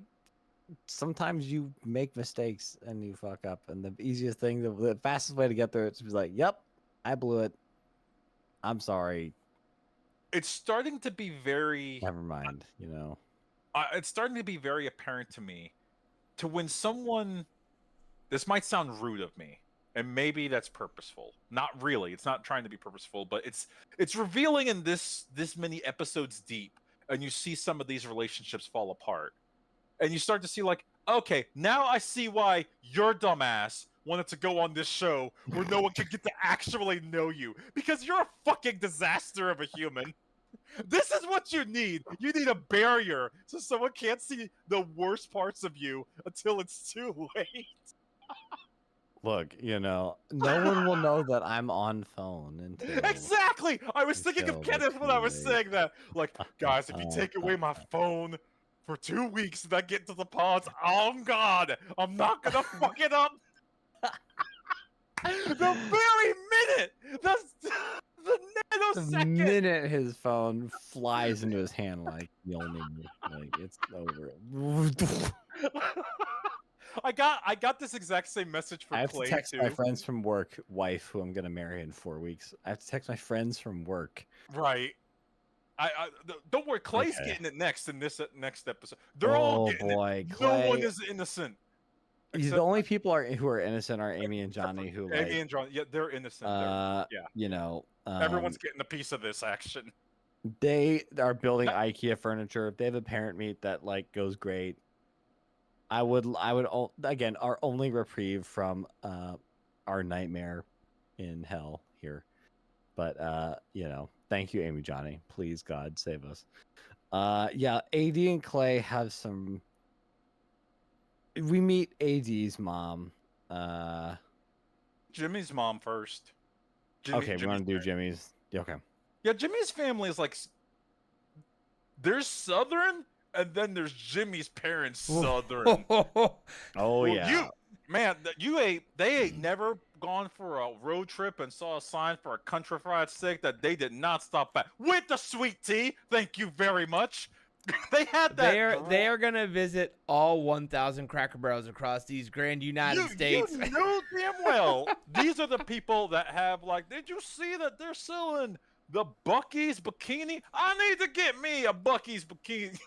sometimes you make mistakes and you fuck up, and the easiest thing, the fastest way to get there is to be like, "Yep, I blew it. I'm sorry." It's starting to be very. Never mind. It's starting to be very apparent to me, to when someone. This might sound rude of me, and maybe that's purposeful. Not really. It's not trying to be purposeful, but it's revealing in this many episodes deep, and you see some of these relationships fall apart. And you start to see like, okay, now I see why your dumbass wanted to go on this show where no one can get to actually know you. Because you're a fucking disaster of a human. This is what you need. You need a barrier so someone can't see the worst parts of you until it's too late. Look, no one will know that I'm on phone until. Exactly! I was thinking of Kenneth when I was saying that. Like, guys, if you take away my phone for 2 weeks and I get to the pods, oh God, I'm not gonna fuck it up. The very minute, the nanosecond. The minute his phone flies into his hand, like you'll need me, like it's over. I got this exact same message from I have Clay to text too. my friends from work, wife, who I'm gonna marry in 4 weeks. I have to text my friends from work. Right. Don't worry, Clay's getting it next in this next episode. They're all getting it. Clay, no one is innocent. The only people who are innocent are Amy and Johnny, who Amy and Johnny, yeah, they're innocent. Everyone's getting a piece of this action. They are building IKEA furniture. If they have a parent meet that like goes great, I would again, our only reprieve from our nightmare in hell here. But thank you, Amy, Johnny. Please, God, save us. AD and Clay have some. We meet AD's mom. Jimmy's mom first. We want to do Jimmy's. Okay. Yeah, Jimmy's family is like. There's Southern, and then there's Jimmy's parents Southern. Yeah. They ain't never gone for a road trip and saw a sign for a country fried steak that they did not stop at. With the sweet tea, thank you very much. They had that. They are gonna visit all 1,000 Cracker Barrels across these grand United States. You know damn well these are the people that have like. Did you see that they're selling the Buc-ee's bikini? I need to get me a Buc-ee's bikini.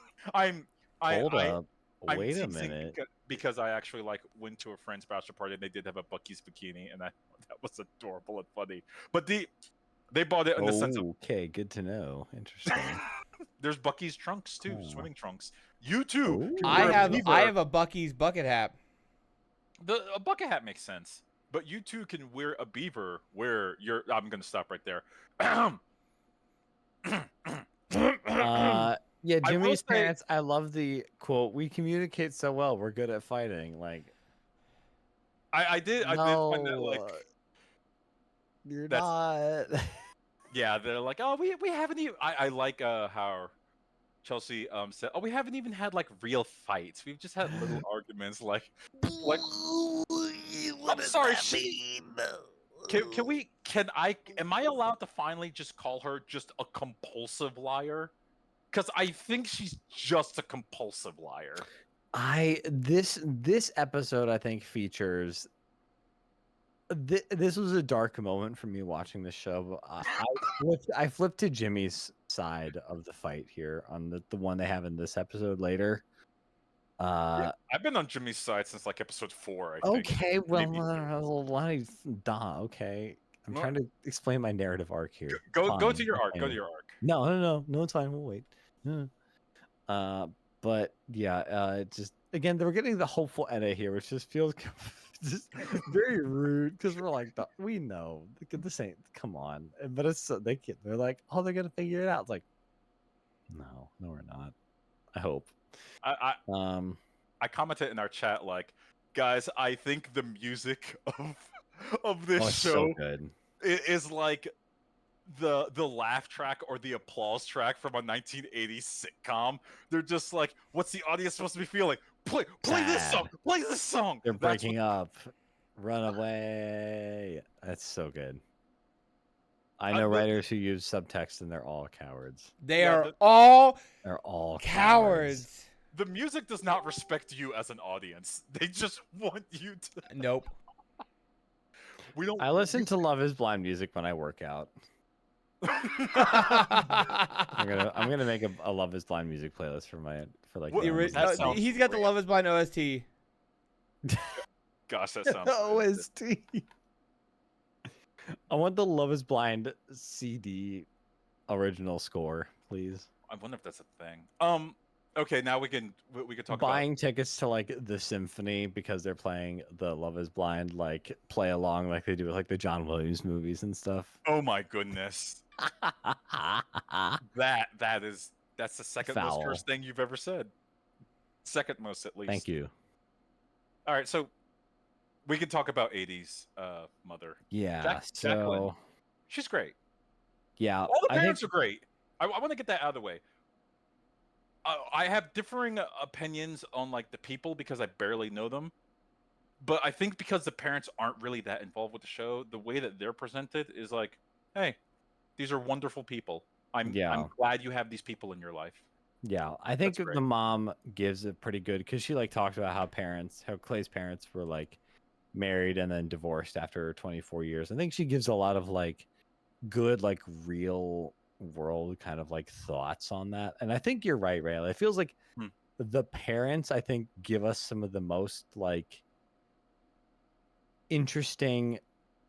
Hold up. Wait a minute. because I actually like went to a friend's bachelor party and they did have a Bucky's bikini, and that was adorable and funny. But they bought it in the sense of Okay, good to know. Interesting. there's Bucky's trunks too, Oh. swimming trunks. You too Oh. can I wear a have beaver. a Bucky's bucket hat. A bucket hat makes sense, but you too can wear a beaver where you're. I'm gonna stop right there. Yeah, I will Jimmy's say- parents. I love the quote. We communicate so well. We're good at fighting. Like, I did find that like no, you're that's not. yeah. They're like, oh, we haven't even. I like how Chelsea said, oh, we haven't even had like real fights. We've just had little arguments. Like I'm sorry. Am I allowed to finally just call her just a compulsive liar? Because I think she's just a compulsive liar. This episode I think features. This was a dark moment for me watching this show. But I flipped to Jimmy's side of the fight here on the one they have in this episode later. I've been on Jimmy's side since like episode 4. I think. Okay, well, Maybe okay. I'm Well, trying to explain my narrative arc here. Go Fine, to your arc. Go okay. to your arc. No, it's fine. We'll wait. But yeah, just again, we're getting the hopeful edit here, which just feels just very rude because we're like, we know this ain't. Come on, but it's they're like, oh, they're gonna figure it out. It's like, no, we're not. I hope. I commented in our chat like, guys, I think the music of this show so good. is like the laugh track or the applause track from a 1980s sitcom. They're just like, what's the audience supposed to be feeling? Play this song. Play this song. They're breaking up. Run away. That's so good. I know writers who use subtext and they're all cowards. They're all cowards. The music does not respect you as an audience. They just want you to. Nope. We don't. I listen to Love Is Blind music when I work out. I'm gonna make a Love Is Blind music playlist for like. He's got the Love Is Blind OST. Gosh, that sounds OST. I want the Love Is Blind CD original score, please. I wonder if that's a thing. Okay, now we can talk buying about tickets to like the symphony because they're playing the Love Is Blind like play along like they do with like the John Williams movies and stuff. Oh my goodness. That's the second most cursed thing you've ever said. Second most, at least. Thank you. All right, so we can talk about 80s mother. Yeah, Jacqueline. She's great. Yeah, all the parents are great. I want to get that out of the way. I have differing opinions on like the people because I barely know them, but I think because the parents aren't really that involved with the show, the way that they're presented is like, hey, these are wonderful people. I'm glad you have these people in your life. Yeah, I think the mom gives it pretty good because she like talks about how Clay's parents were like married and then divorced after 24 years. I think she gives a lot of like good like real world kind of like thoughts on that, and I think you're right, Ray. It feels like the parents I think give us some of the most like interesting,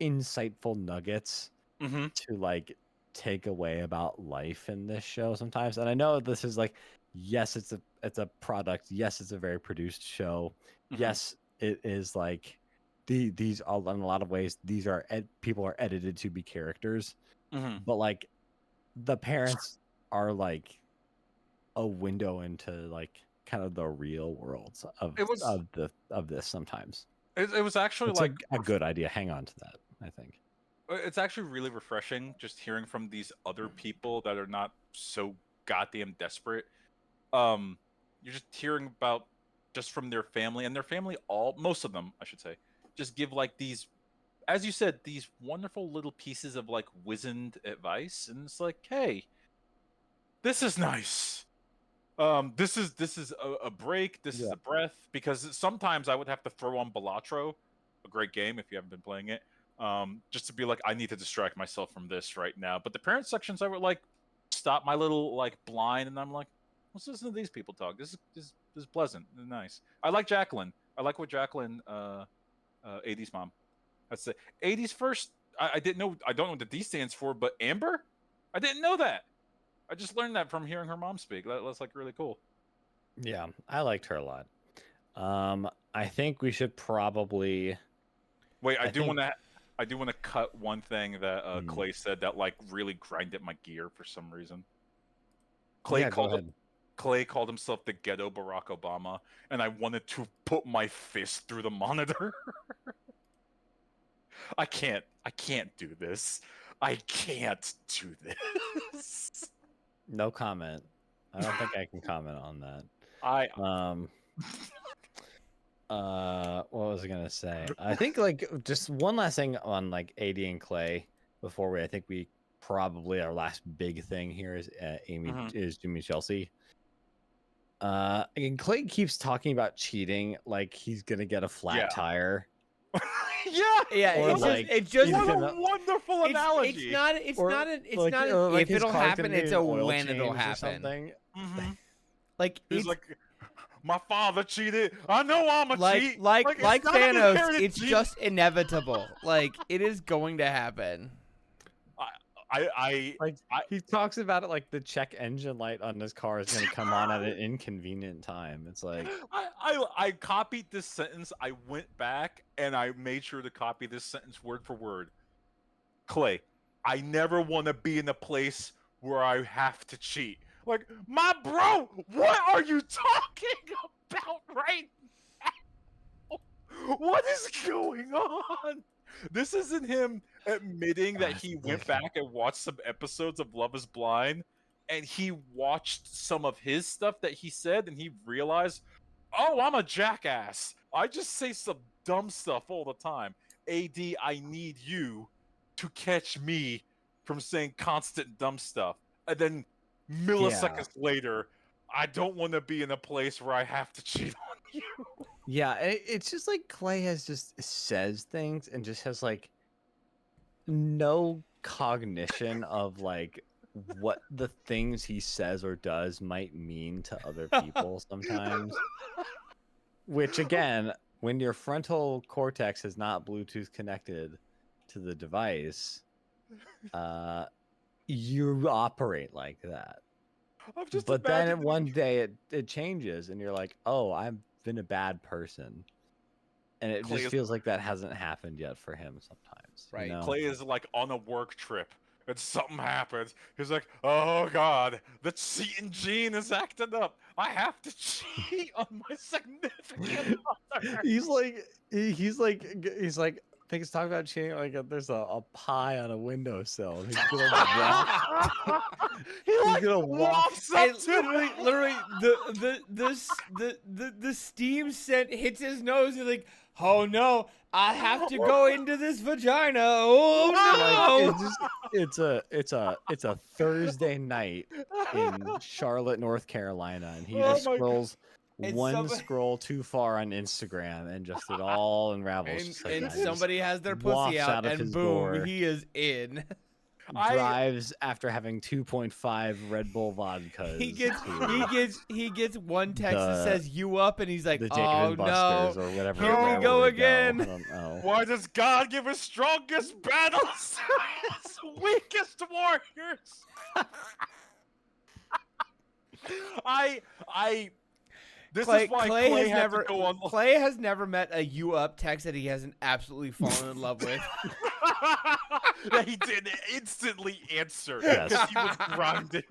insightful nuggets to like take away about life in this show sometimes. And I know this is like, yes, it's a product. Yes, it's a very produced show. Yes, it is like these all in a lot of ways. These are people are edited to be characters, but like the parents are like a window into like kind of the real worlds of this sometimes. It was actually it's like a good idea. Hang on to that, I think. It's actually really refreshing just hearing from these other people that are not so goddamn desperate. You're just hearing about just from their family, and their family, most of them, I should say, just give like these, as you said, these wonderful little pieces of like wizened advice, and it's like, hey, this is nice. This is a break. This is a breath, because sometimes I would have to throw on Balatro, a great game if you haven't been playing it, just to be like, I need to distract myself from this right now. But the parent sections, I would like stop my little like blind, and I'm like, let's listen to these people talk. This is pleasant and nice. I like Jacqueline. I like what Jacqueline, AD's mom. That's it. 80's first. I didn't know. I don't know what the D stands for, but Amber. I didn't know that. I just learned that from hearing her mom speak. That's like really cool. Yeah, I liked her a lot. I think we should probably. Wait, I think. I do want to cut one thing that Hmm. Clay said that like really grinded my gear for some reason. Clay Yeah, go called ahead. Clay called himself the ghetto Barack Obama, and I wanted to put my fist through the monitor. I can't do this. I can't do this. No comment. I don't think I can comment on that. I What was I gonna say? I think like just one last thing on like AD and Clay before I think we probably our last big thing here is Jimmy Chelsea. Again, Clay keeps talking about cheating like he's gonna get a flat tire. Yeah, Or it's like, just what a wonderful analogy. It's not if like it'll happen. gonna It's need a an oil when it'll change or happen. something. Like He's it's like, my father cheated. I know I'm a cheat. like it's not Thanos. inherited It's gene. just inevitable. Like it is going to happen. He talks about it like the check engine light on his car is going to come on at an inconvenient time. It's like I copied this sentence. I went back and I made sure to copy this sentence word for word. Clay, I never want to be in a place where I have to cheat. Like, my bro, what are you talking about right now? What is going on? This isn't him admitting that he went back and watched some episodes of Love is Blind and he watched some of his stuff that he said and he realized, oh, I'm a jackass. I just say some dumb stuff all the time. AD, I need you to catch me from saying constant dumb stuff. And then milliseconds later, I don't want to be in a place where I have to cheat on you. Yeah, it's just like Clay has just says things and just has like no cognition of like what the things he says or does might mean to other people sometimes. Which again, when your frontal cortex is not Bluetooth connected to the device, you operate like that. But then one day it changes and you're like, oh, I've been a bad person. And it just feels like that hasn't happened yet for him sometimes. Right. You know? Clay is like on a work trip and something happens. He's like, oh God, the cheating gene is acting up. I have to cheat on my significant other. he's like, I think he's talking about cheating. Like there's a pie on a windowsill. And he's gonna walk. He gonna walk up to literally the steam scent hits his nose and like, oh no, I have to go into this vagina. Oh no! Like, it's a Thursday night in Charlotte, North Carolina, and he just scrolls scroll too far on Instagram, and just it all unravels. And somebody has their pussy out, and boom, door, he is in. Drives after having 2.5 Red Bull vodkas. He gets one text that says "you up," and he's like, the "Oh no, or whatever. Here we go again." I don't know. Why does God give his strongest battles to his weakest warriors? This is why Clay has to go on. Clay has never met a "you up" text that he hasn't absolutely fallen in love with. That he didn't instantly answer because he was grinding.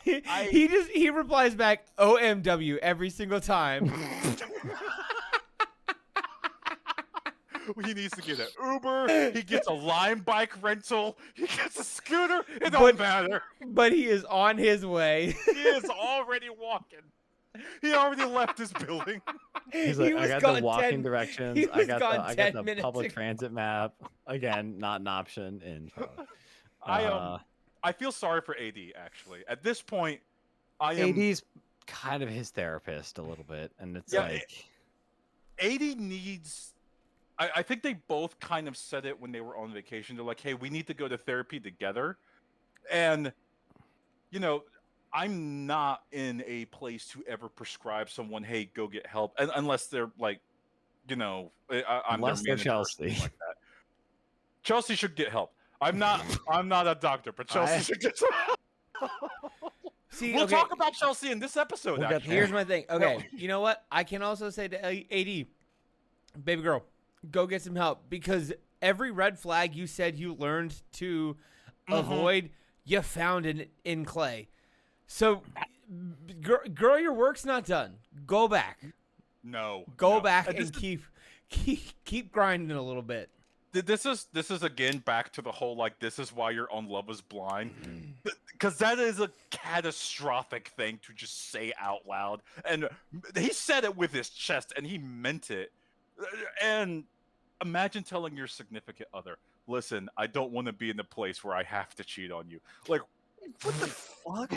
He replies back OMW every single time. He needs to get an Uber. He gets a Lime bike rental. He gets a scooter. It don't matter. But he is on his way. He is already walking. He already left his building. He's like, I got the walking directions. I got the public transit map. Again, not an option in Charlotte. I feel sorry for AD actually. At this point, AD's kind of his therapist a little bit, and it's like AD needs. I think they both kind of said it when they were on vacation. They're like, hey, we need to go to therapy together. And, you know, I'm not in a place to ever prescribe someone, hey, go get help, unless they're like, I'm their Unless they're manager or something Chelsea. like that. Chelsea should get help. I'm not a doctor, but Chelsea should get some help. See, We'll okay, talk about Chelsea in this episode. We'll get actually, there. here's my thing. Okay, you know what? I can also say to AD, baby girl, go get some help, because every red flag you said you learned to avoid, you found in Clay. So, girl, your work's not done. Go back. Go back and keep grinding a little bit. This is again back to the whole like this is why you're on Love Is Blind, because that is a catastrophic thing to just say out loud, and he said it with his chest and he meant it. And imagine telling your significant other, listen, I don't want to be in the place where I have to cheat on you. Like, What the fuck?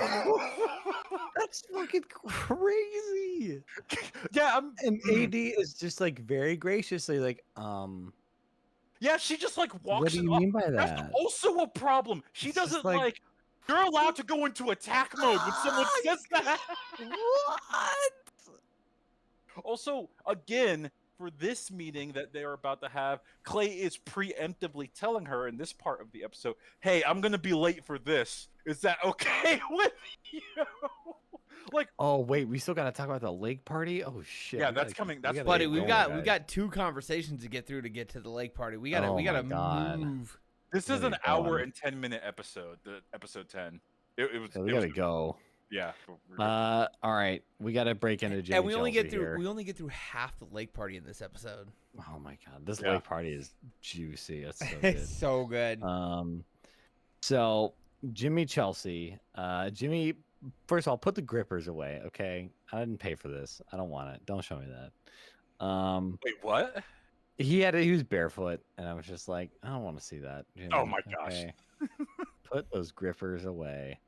That's fucking crazy. Yeah, And AD is just like very graciously like, yeah, she just like walks. what do you mean by That's that? also a problem. She It's just doesn't like- You're allowed to go into attack mode when someone says that. What? Also, again, for this meeting that they're about to have, Clay is preemptively telling her in this part of the episode, hey, I'm going to be late for this. Is that okay with you? Like, Oh wait, we still gotta talk about the lake party. Oh shit. Yeah, we that's gotta coming. keep- That's we gotta Buddy, get we've going, got guys. 2 conversations to get through to get to the lake party. We gotta Oh we gotta my God. move. this We is gotta an get hour going. and 10-minute episode, the episode 10. It was. So we it was gotta go. Yeah. All right, we gotta break into Jimmy And we only Chelsea get through here. we only get through half the lake party in this episode. Oh my God, this Yeah. lake party is juicy. It's so good. It's so good. So Jimmy Chelsea, Jimmy. First of all, put the grippers away, okay? I didn't pay for this. I don't want it. Don't show me that. Wait, what? He was barefoot, and I was just like, I don't want to see that. Jimmy, Oh my gosh. okay? Put those grippers away.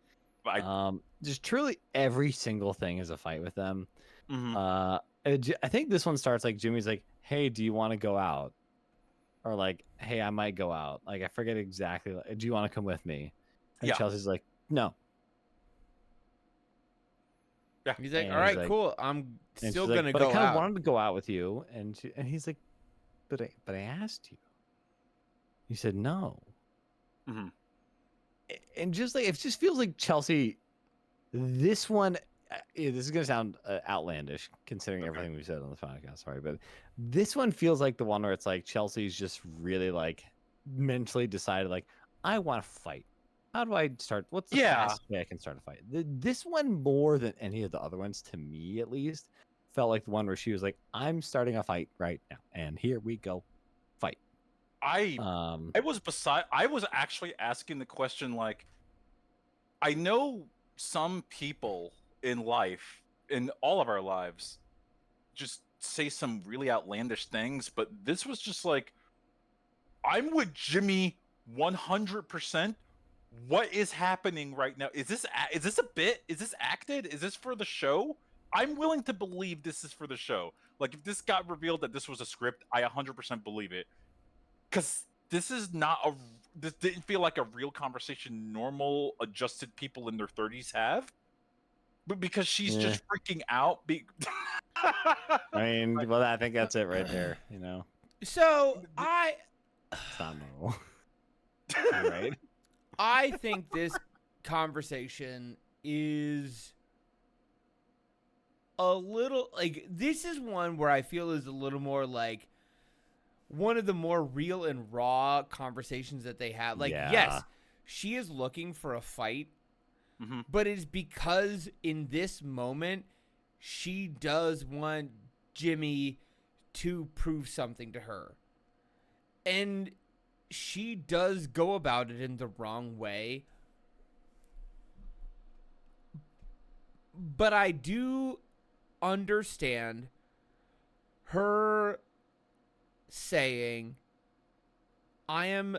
I, Just truly every single thing is a fight with them. Mhm. I think this one starts like Jimmy's like, hey, do you want to go out? Or like, hey, I might go out. Like, I forget exactly. Like, do you want to come with me? And Yeah. Chelsea's like, no. Yeah. He's like, and all he's right, like- cool. I'm And still she's like, gonna but go I kind out. of wanted to go out with you, and he's like, but I asked you. You said no. Mhm. And just like it just feels like Chelsea. This one, this is gonna sound outlandish considering everything we've said on this podcast. Sorry, but this one feels like the one where it's like Chelsea's just really like mentally decided like I want to fight. How do I start? What's the Yeah. fastest way I can start a fight? This one more than any of the other ones, to me at least, felt like the one where she was like, "I'm starting a fight right now, and here we go, fight." I was actually asking the question like, I know some people in life, in all of our lives, just say some really outlandish things, but this was just like, I'm with Jimmy 100%. What is happening right now? Is this a bit? Is this acted? Is this for the show? I'm willing to believe this is for the show. Like, if this got revealed that this was a script, I 100% believe it. Because this didn't feel like a real conversation normal adjusted people in their 30s have. But because she's Yeah. just freaking out. I mean, well, I think that's it right there. You know, So it's not normal. You're right. I think this conversation is a little like this is one where I feel is a little more like one of the more real and raw conversations that they have. Like, Yeah. yes, she is looking for a fight, Mhm. but it's because in this moment she does want Jimmy to prove something to her. And she does go about it in the wrong way. But I do understand her saying, I am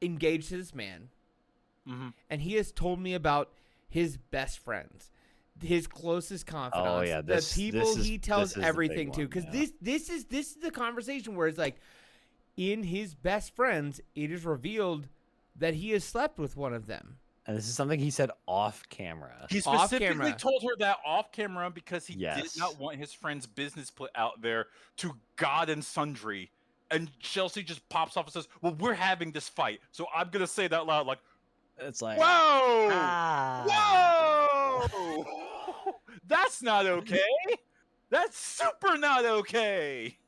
engaged to this man, Mhm. and he has told me about his best friends, his closest confidants, Oh, yeah, the people he tells this is the everything big to. one, Because yeah. this is the conversation where it's like, in his best friends, it is revealed that he has slept with one of them. And this is something he said off camera. He Off specifically camera. told her that off camera because he did Yes. not want his friend's business put out there to God and sundry. And Chelsea just pops off and says, "Well, we're having this fight, so I'm gonna say that loud, like, It's like, whoa, ah. whoa, that's not okay. That's super not okay."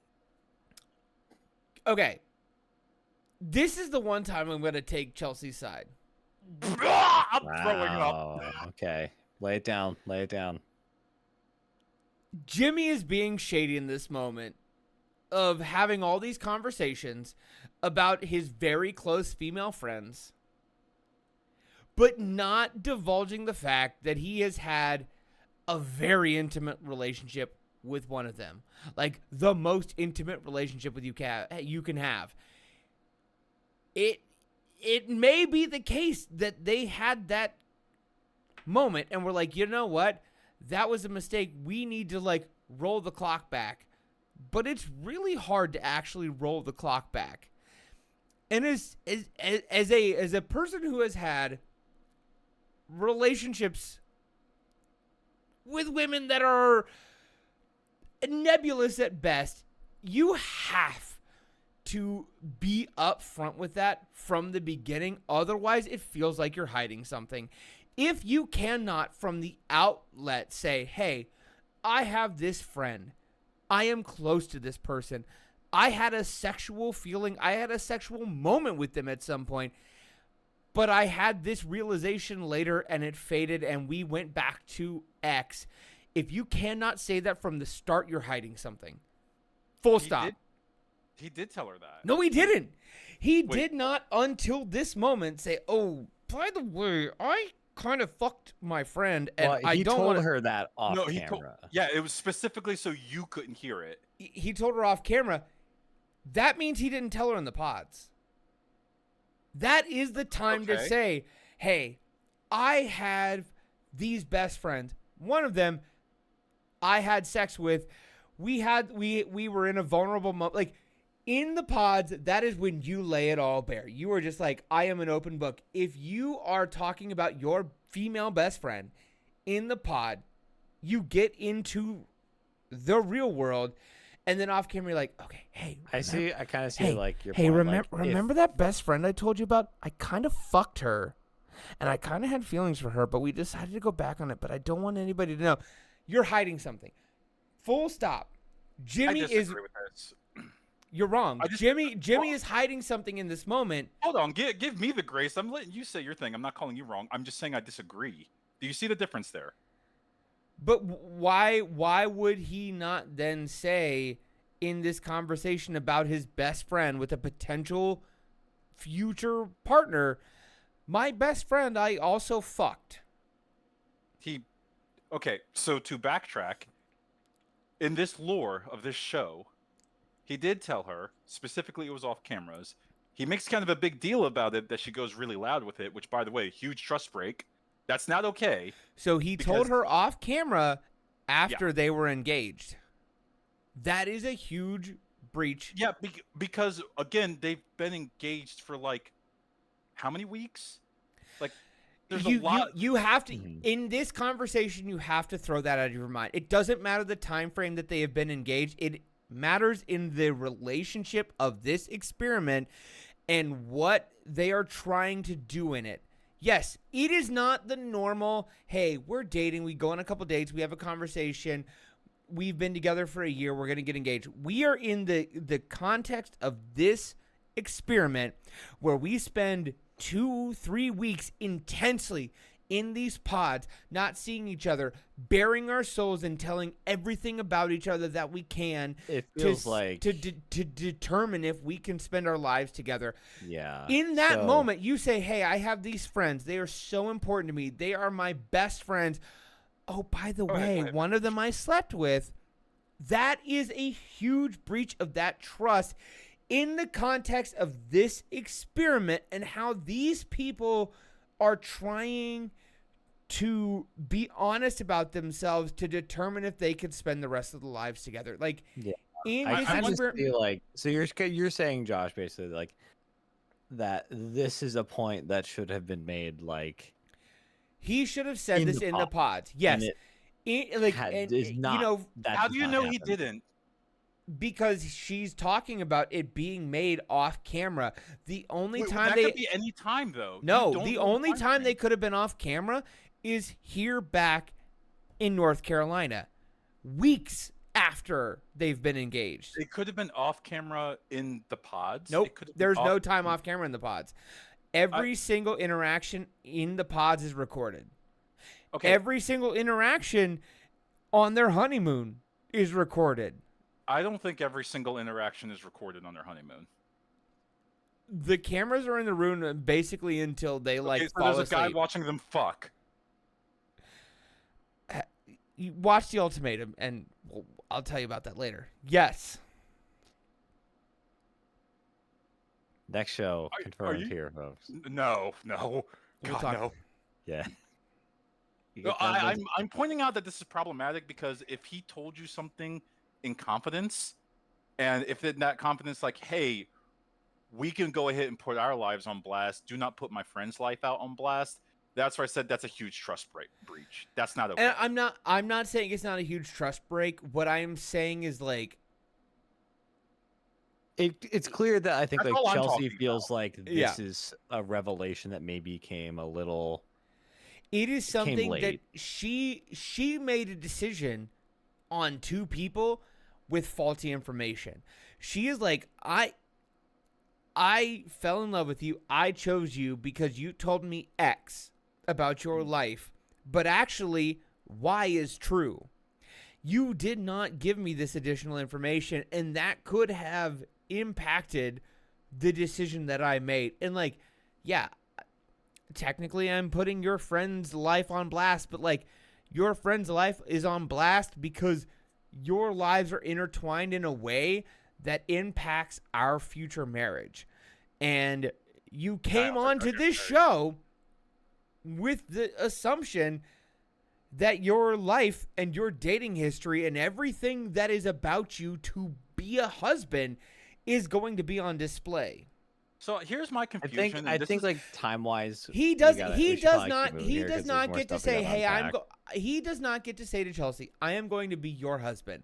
Okay. This is the one time I'm going to take Chelsea's side. I'm throwing up. Wow. Okay. Lay it down. Lay it down. Jimmy is being shady in this moment of having all these conversations about his very close female friends, but not divulging the fact that he has had a very intimate relationship with one of them. Like, the most intimate relationship with you can have. It may be the case that they had that moment and were like, you know what? That was a mistake. We need to, like, roll the clock back. But it's really hard to actually roll the clock back. And as a person who has had relationships with women that are nebulous at best, you have to be upfront with that from the beginning. Otherwise, it feels like you're hiding something. If you cannot from the outlet say, hey, I have this friend, I am close to this person, I had a sexual feeling, I had a sexual moment with them at some point, but I had this realization later and it faded and we went back to X. If you cannot say that from the start, you're hiding something. Full stop. He did tell her that. No, he didn't. He did not until this moment say, oh, by the way, I kind of fucked my friend and I don't told want her that off camera. Yeah, it was specifically so you couldn't hear it. He told her off camera. That means he didn't tell her in the pods. That is the time to say, hey, I had these best friends. One of them I had sex with. We were in a vulnerable moment. Like, in the pods, that is when you lay it all bare. You are just like, I am an open book. If you are talking about your female best friend in the pod, you get into the real world, and then off camera, you're like, okay, hey. I kind of see like your Hey, point. remember that best friend I told you about? I kind of fucked her, and I kind of had feelings for her, but we decided to go back on it, but I don't want anybody to know. You're hiding something. Full stop. Jimmy I disagree with this. You're wrong. Jimmy is hiding something in this moment. Hold on, give me the grace. I'm letting you say your thing. I'm not calling you wrong. I'm just saying I disagree. Do you see the difference there? But why would he not then say in this conversation about his best friend with a potential future partner, my best friend I also fucked? Okay, so to backtrack, in this lore of this show, he did tell her, specifically it was off cameras. He makes kind of a big deal about it that she goes really loud with it, which, by the way, huge trust break. That's not okay. So he told her off camera after they were engaged. That is a huge breach. Yeah, because, again, they've been engaged for, like, how many weeks? Like, there's a lot. You have to, in this conversation, you have to throw that out of your mind. It doesn't matter the time frame that they have been engaged. It matters in the relationship of this experiment and what they are trying to do in it. Yes, it is not the normal, hey, we're dating, we go on a couple dates, we have a conversation, we've been together for a year, we're going to get engaged. We are in the context of this experiment where we spend 2-3 weeks intensely in these pods, not seeing each other, bearing our souls and telling everything about each other that we can. It feels like to determine if we can spend our lives together. Yeah. In that moment, you say, hey, I have these friends. They are so important to me. They are my best friends. Oh, by the way, one of them I slept with. That is a huge breach of that trust in the context of this experiment and how these people are trying to be honest about themselves to determine if they could spend the rest of their lives together. Like, I just feel like, so you're saying, Josh, basically like that this is a point that should have been made like He should have said In this the in the pods. pods. Yes. And You know, that How does do you not know he happen. didn't? because she's talking about it being made off camera. The only time that they could be any time though. You No, don't the know only time frame. they could have been off camera is here back in North Carolina, weeks after they've been engaged. It could have been off camera in the pods. Nope, It could have been there's no off- time off camera in the pods. Every single interaction in the pods is recorded. Okay, Every single interaction on their honeymoon is recorded. I don't think every single interaction is recorded on their honeymoon. The cameras are in the room basically until they Okay, so fall there's a guy asleep. watching them fuck. You watch The Ultimatum, and I'll tell you about that later. Yes. Next show Are confirmed you- here, folks. No. We'll God, talk. no. Yeah. No, I'm pointing out that this is problematic because if he told you something in confidence, and if in that confidence, like, hey, we can go ahead and put our lives on blast. Do not put my friend's life out on blast. That's where I said that's a huge trust breach. That's not okay. And I'm not saying it's not a huge trust break. What I am saying is like It's clear that I think That's like all I'm Chelsea talking feels like this Yeah. is a revelation that maybe came a little. it is came something that late. she made a decision on two people with faulty information. She is like, I fell in love with you. I chose you because you told me X about your life, but actually Y is true. You did not give me this additional information, and that could have impacted the decision that I made. And like, yeah, technically I'm putting your friend's life on blast, but like your friend's life is on blast because your lives are intertwined in a way that impacts our future marriage. And you came onto this show with the assumption that your life and your dating history and everything that is about you to be a husband is going to be on display. So here's my I confusion. think like time wise, He does not get to say, "Hey, he does not get to say to Chelsea, I am going to be your husband.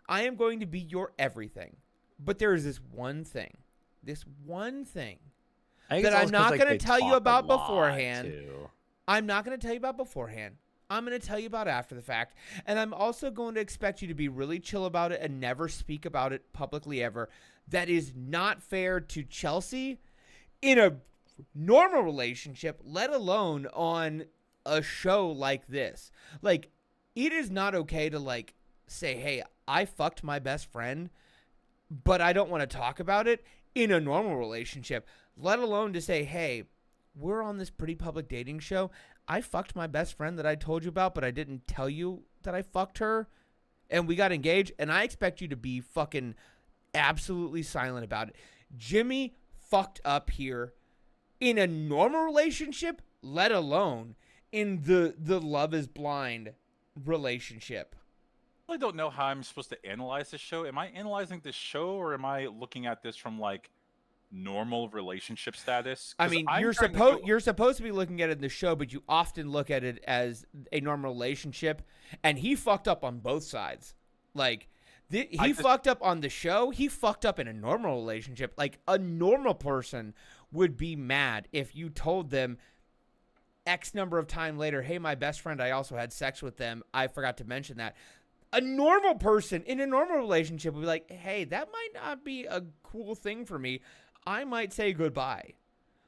I am going to be your everything." But there is this one thing that I'm not going to tell you about beforehand. I'm not going to tell you about beforehand. I'm going to tell you about after the fact. And I'm also going to expect you to be really chill about it and never speak about it publicly ever. That is not fair to Chelsea in a normal relationship, let alone on a show like this. Like, it is not okay to like say, "Hey, I fucked my best friend, but I don't want to talk about it," in a normal relationship, let alone to say, "Hey, we're on this pretty public dating show. I fucked my best friend that I told you about, but I didn't tell you that I fucked her, and we got engaged, and I expect you to be fucking absolutely silent about it." Jimmy fucked up here in a normal relationship, let alone in the Love is Blind relationship. I really don't know how I'm supposed to analyze this show. Am I analyzing this show, or am I looking at this from like normal relationship status? I mean, you're supposed to be looking at it in the show, but you often look at it as a normal relationship, and he fucked up on both sides. Like, he fucked up on the show. He fucked up in a normal relationship. Like, a normal person would be mad if you told them X number of time later, "Hey, my best friend, I also had sex with them. I forgot to mention that." A normal person in a normal relationship would be like, "Hey, that might not be a cool thing for me. I might say goodbye."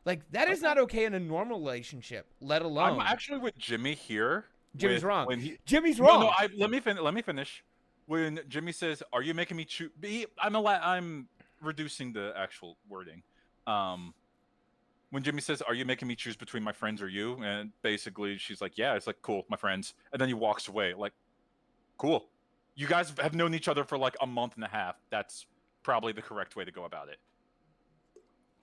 Like, that is not okay in a normal relationship, let alone. I'm actually with Jimmy here. Jimmy's wrong. When he, Jimmy's wrong. No, let me finish. When Jimmy says, "Are you making me choose?" I'm reducing the actual wording. When Jimmy says, "Are you making me choose between my friends or you?" and basically she's like, "Yeah." It's like, "Cool, my friends," and then he walks away. Like, cool. You guys have known each other for like a month and a half. That's probably the correct way to go about it.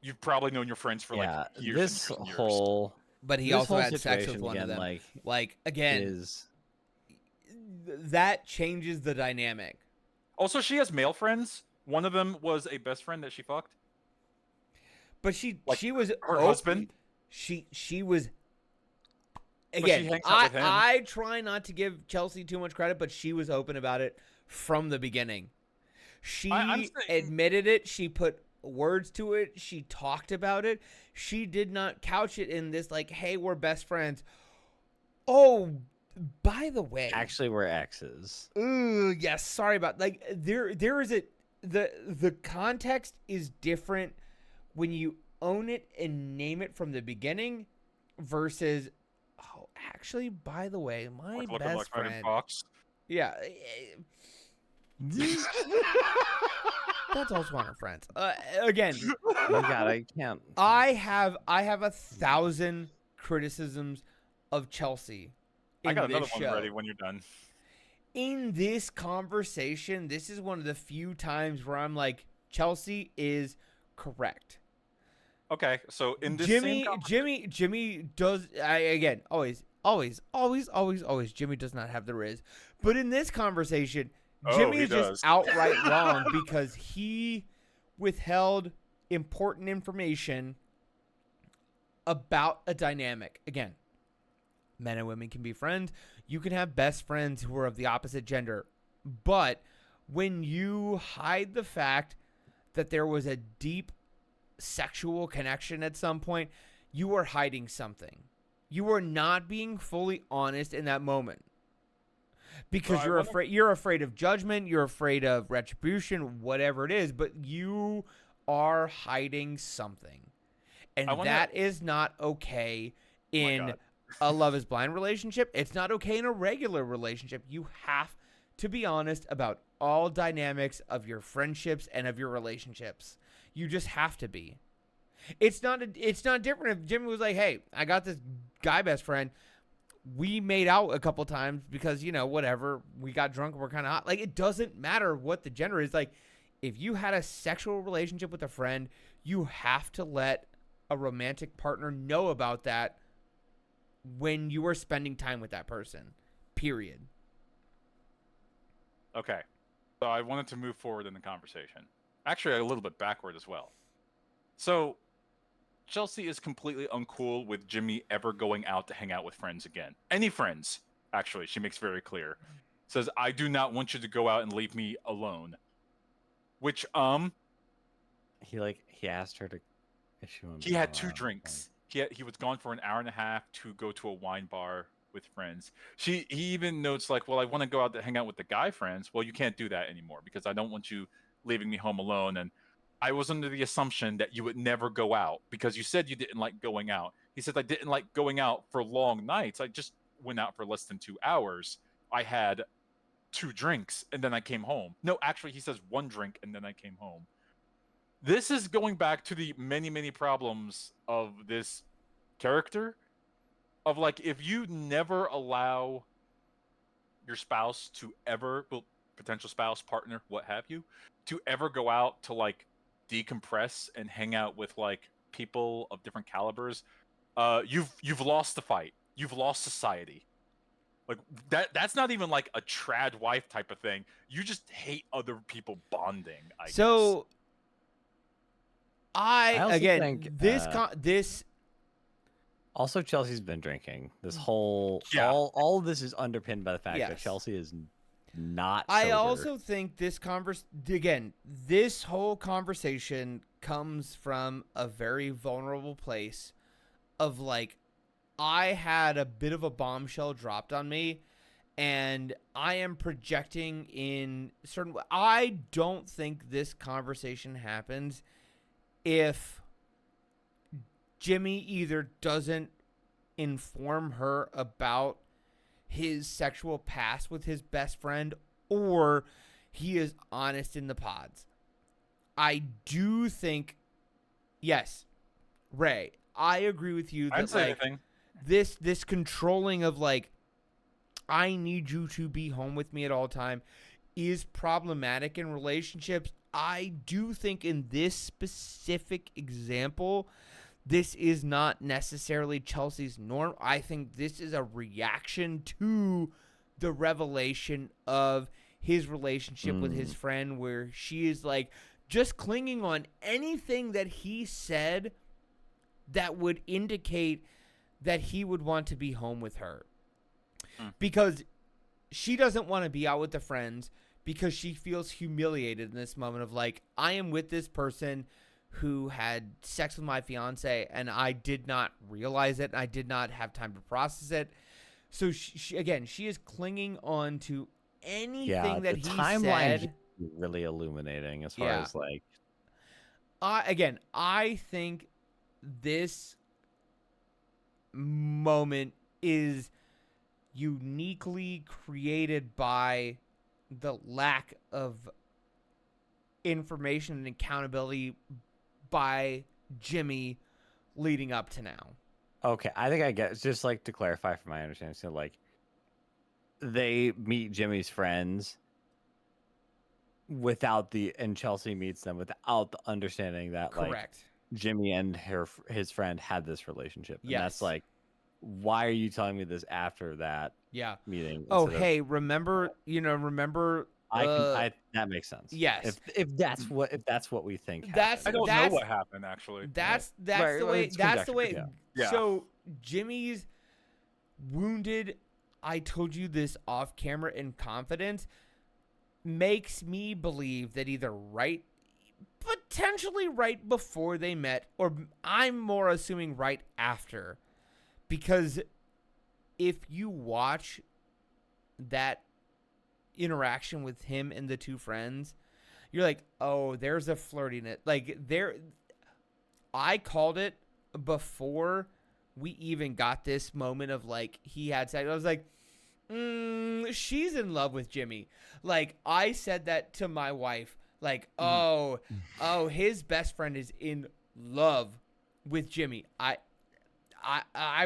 You've probably known your friends for like years. This and years and years. whole, But he this also whole had sex with situation one of again, them. Like again, is that changes the dynamic. Also, she has male friends. One of them was a best friend that she fucked. But she Like, was her husband. She was again, hangs out with him. I try not to give Chelsea too much credit, but she was open about it from the beginning. She admitted it. She put words to it. She talked about it. She did not couch it in this like, hey, we're best friends. Oh, by the way, Actually, we're exes. ooh, yes, sorry about like there is the context is different when you own it and name it from the beginning versus actually, by the way, my best friend. Fox. Yeah. That's also one of our friends. Again, Oh my God, I can't. I have 1,000 criticisms of Chelsea. I got this another show. one ready when you're done. In this conversation, this is one of the few times where I'm like, Chelsea is correct. Okay, so in this Jimmy does again always Jimmy does not have the Riz, but in this conversation, Jimmy is just outright wrong because he withheld important information about a dynamic. Again, men and women can be friends. You can have best friends who are of the opposite gender, but when you hide the fact that there was a deep sexual connection at some point, you are hiding something. You are not being fully honest in that moment because you're afraid of judgment, you're afraid of retribution, whatever it is, but you are hiding something, and that is not okay in a Love is Blind relationship. It's not okay in a regular relationship. You have to be honest about all dynamics of your friendships and of your relationships. You just have to be. It's not different if Jimmy was like, hey, I got this guy best friend. We made out a couple times because, whatever. We got drunk. We're kind of hot. Like, it doesn't matter what the gender is. Like, if you had a sexual relationship with a friend, you have to let a romantic partner know about that when you are spending time with that person. Period. Okay. So I wanted to move forward in the conversation. Actually, a little bit backward as well. So Chelsea is completely uncool with Jimmy ever going out to hang out with friends again. Any friends, actually, she makes very clear. Says, I do not want you to go out and leave me alone. Which, He asked her to issue him. He had 2 drinks. He was gone for an hour and a half to go to a wine bar with friends. He even notes like, well, I want to go out to hang out with the guy friends. Well, you can't do that anymore because I don't want you leaving me home alone. And I was under the assumption that you would never go out because you said you didn't like going out. He said, I didn't like going out for long nights. I just went out for less than 2 hours. I had 2 drinks and then I came home. No, actually, he says 1 drink and then I came home. This is going back to the many, many problems of this character of like, if you never allow your spouse to ever, well, potential spouse, partner, what have you, to ever go out to like decompress and hang out with like people of different calibers, you've lost the fight. You've lost society. Like that's not even like a trad wife type of thing. You just hate other people bonding, I guess. I again think, this also Chelsea's been drinking. This whole all of this is underpinned by the fact that Chelsea is not sober. I also think this this whole conversation comes from a very vulnerable place of like, I had a bit of a bombshell dropped on me and I am projecting in certain I don't think this conversation happens if Jimmy either doesn't inform her about his sexual past with his best friend or he is honest in the pods. I do think, yes, Ray, I agree with you that like this controlling of like, I need you to be home with me at all time is problematic in relationships. I do think in this specific example, this is not necessarily Chelsea's norm. I think this is a reaction to the revelation of his relationship with his friend, where she is like just clinging on anything that he said that would indicate that he would want to be home with her. Mm. Because she doesn't want to be out with the friends because she feels humiliated in this moment of like, I am with this person who had sex with my fiance and I did not realize it. And I did not have time to process it. So she is clinging on to anything that he timeline said. is really illuminating as far as like. I think this moment is uniquely created by the lack of information and accountability by Jimmy leading up to now. Okay, I think I get it. Just like to clarify from my understanding, so like they meet Jimmy's friends and Chelsea meets them without the understanding that Correct. like Jimmy and his friend had this relationship. And Yes. that's like, why are you telling me this after that meeting? Oh, hey, remember that makes sense. Yes. If that's what we think I don't know what happened actually. That's Right, the way it's that's the way conjecture, yeah. So Jimmy's wounded, I told you this off camera in confidence, makes me believe that either potentially right before they met, or I'm more assuming right after. Because if you watch that interaction with him and the two friends, you're like, oh, there's a flirtiness. Like, I called it before we even got this moment of, like, he had sex. I was like, she's in love with Jimmy. Like, I said that to my wife. Like, oh, his best friend is in love with Jimmy. I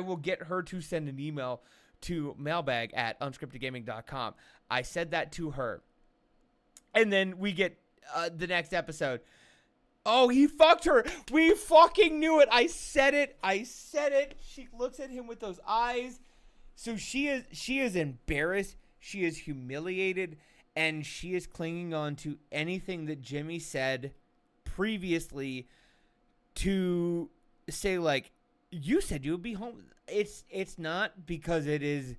will get her to send an email to mailbag@unscriptedgaming.com. I said that to her. And then we get the next episode. Oh, he fucked her. We fucking knew it. I said it. She looks at him with those eyes. So she is embarrassed. She is humiliated. And she is clinging on to anything that Jimmy said previously to say, like, you said you would be home. It's not because it is.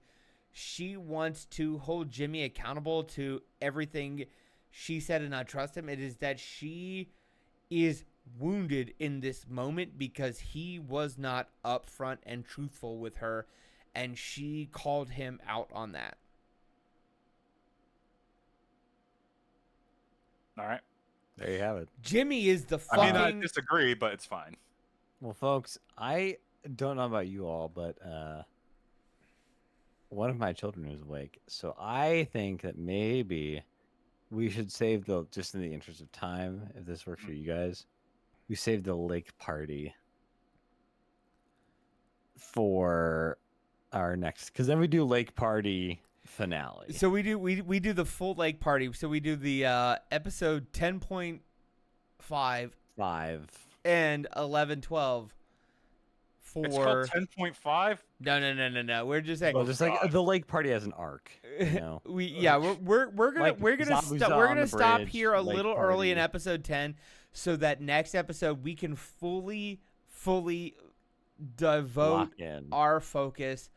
She wants to hold Jimmy accountable to everything she said and not trust him. It is that she is wounded in this moment because he was not upfront and truthful with her, and she called him out on that. All right. There you have it. Jimmy is the fucking... I mean, I disagree, but it's fine. Well, folks, I don't know about you all, but one of my children is awake, so I think that maybe we should save just in the interest of time, if this works for you guys, we save the lake party for our next, because then we do lake party finale. So we do the full lake party. So we do the episode 10.5 and 11-12 for... It's called 10.5? No. We're just saying... Well, just like the lake party as an arc. You know? we're gonna stop here a little early in episode 10 so that next episode we can fully devote our focus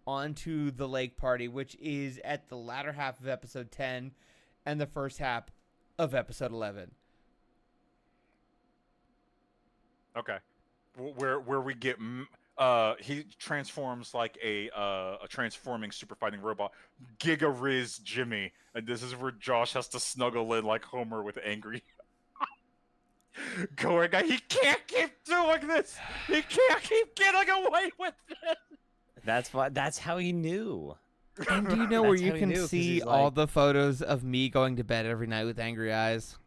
onto the lake party, which is at the latter half of episode 10 and the first half of episode 11. Okay. Where we get he transforms like a transforming super fighting robot, Giga Riz Jimmy, and this is where Josh has to snuggle in like Homer with angry going, he can't keep doing this. He can't keep getting away with this. That's how he knew. And do you know where you can see all the photos of me going to bed every night with angry eyes?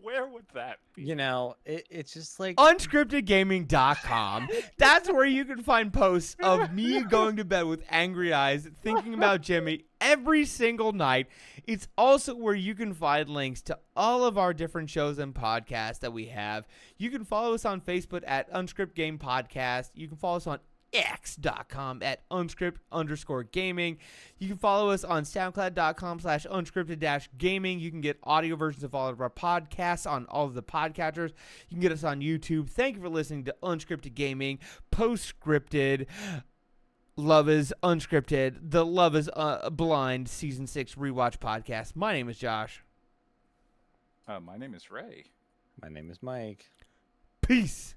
Where would that be? You know, it's just like... Unscriptedgaming.com. That's where you can find posts of me going to bed with angry eyes, thinking about Jimmy every single night. It's also where you can find links to all of our different shows and podcasts that we have. You can follow us on Facebook at Unscripted Game Podcast. You can follow us on x.com at unscript_gaming. You can follow us on soundcloud.com/unscripted-gaming. You can get audio versions of all of our podcasts on all of the podcatchers. You can get us on YouTube. Thank you for listening to Unscripted Gaming, Postscripted, Love is Unscripted, the Love is Blind Season 6 Rewatch Podcast. My name is Josh. My name is Ray. My name is Mike. Peace.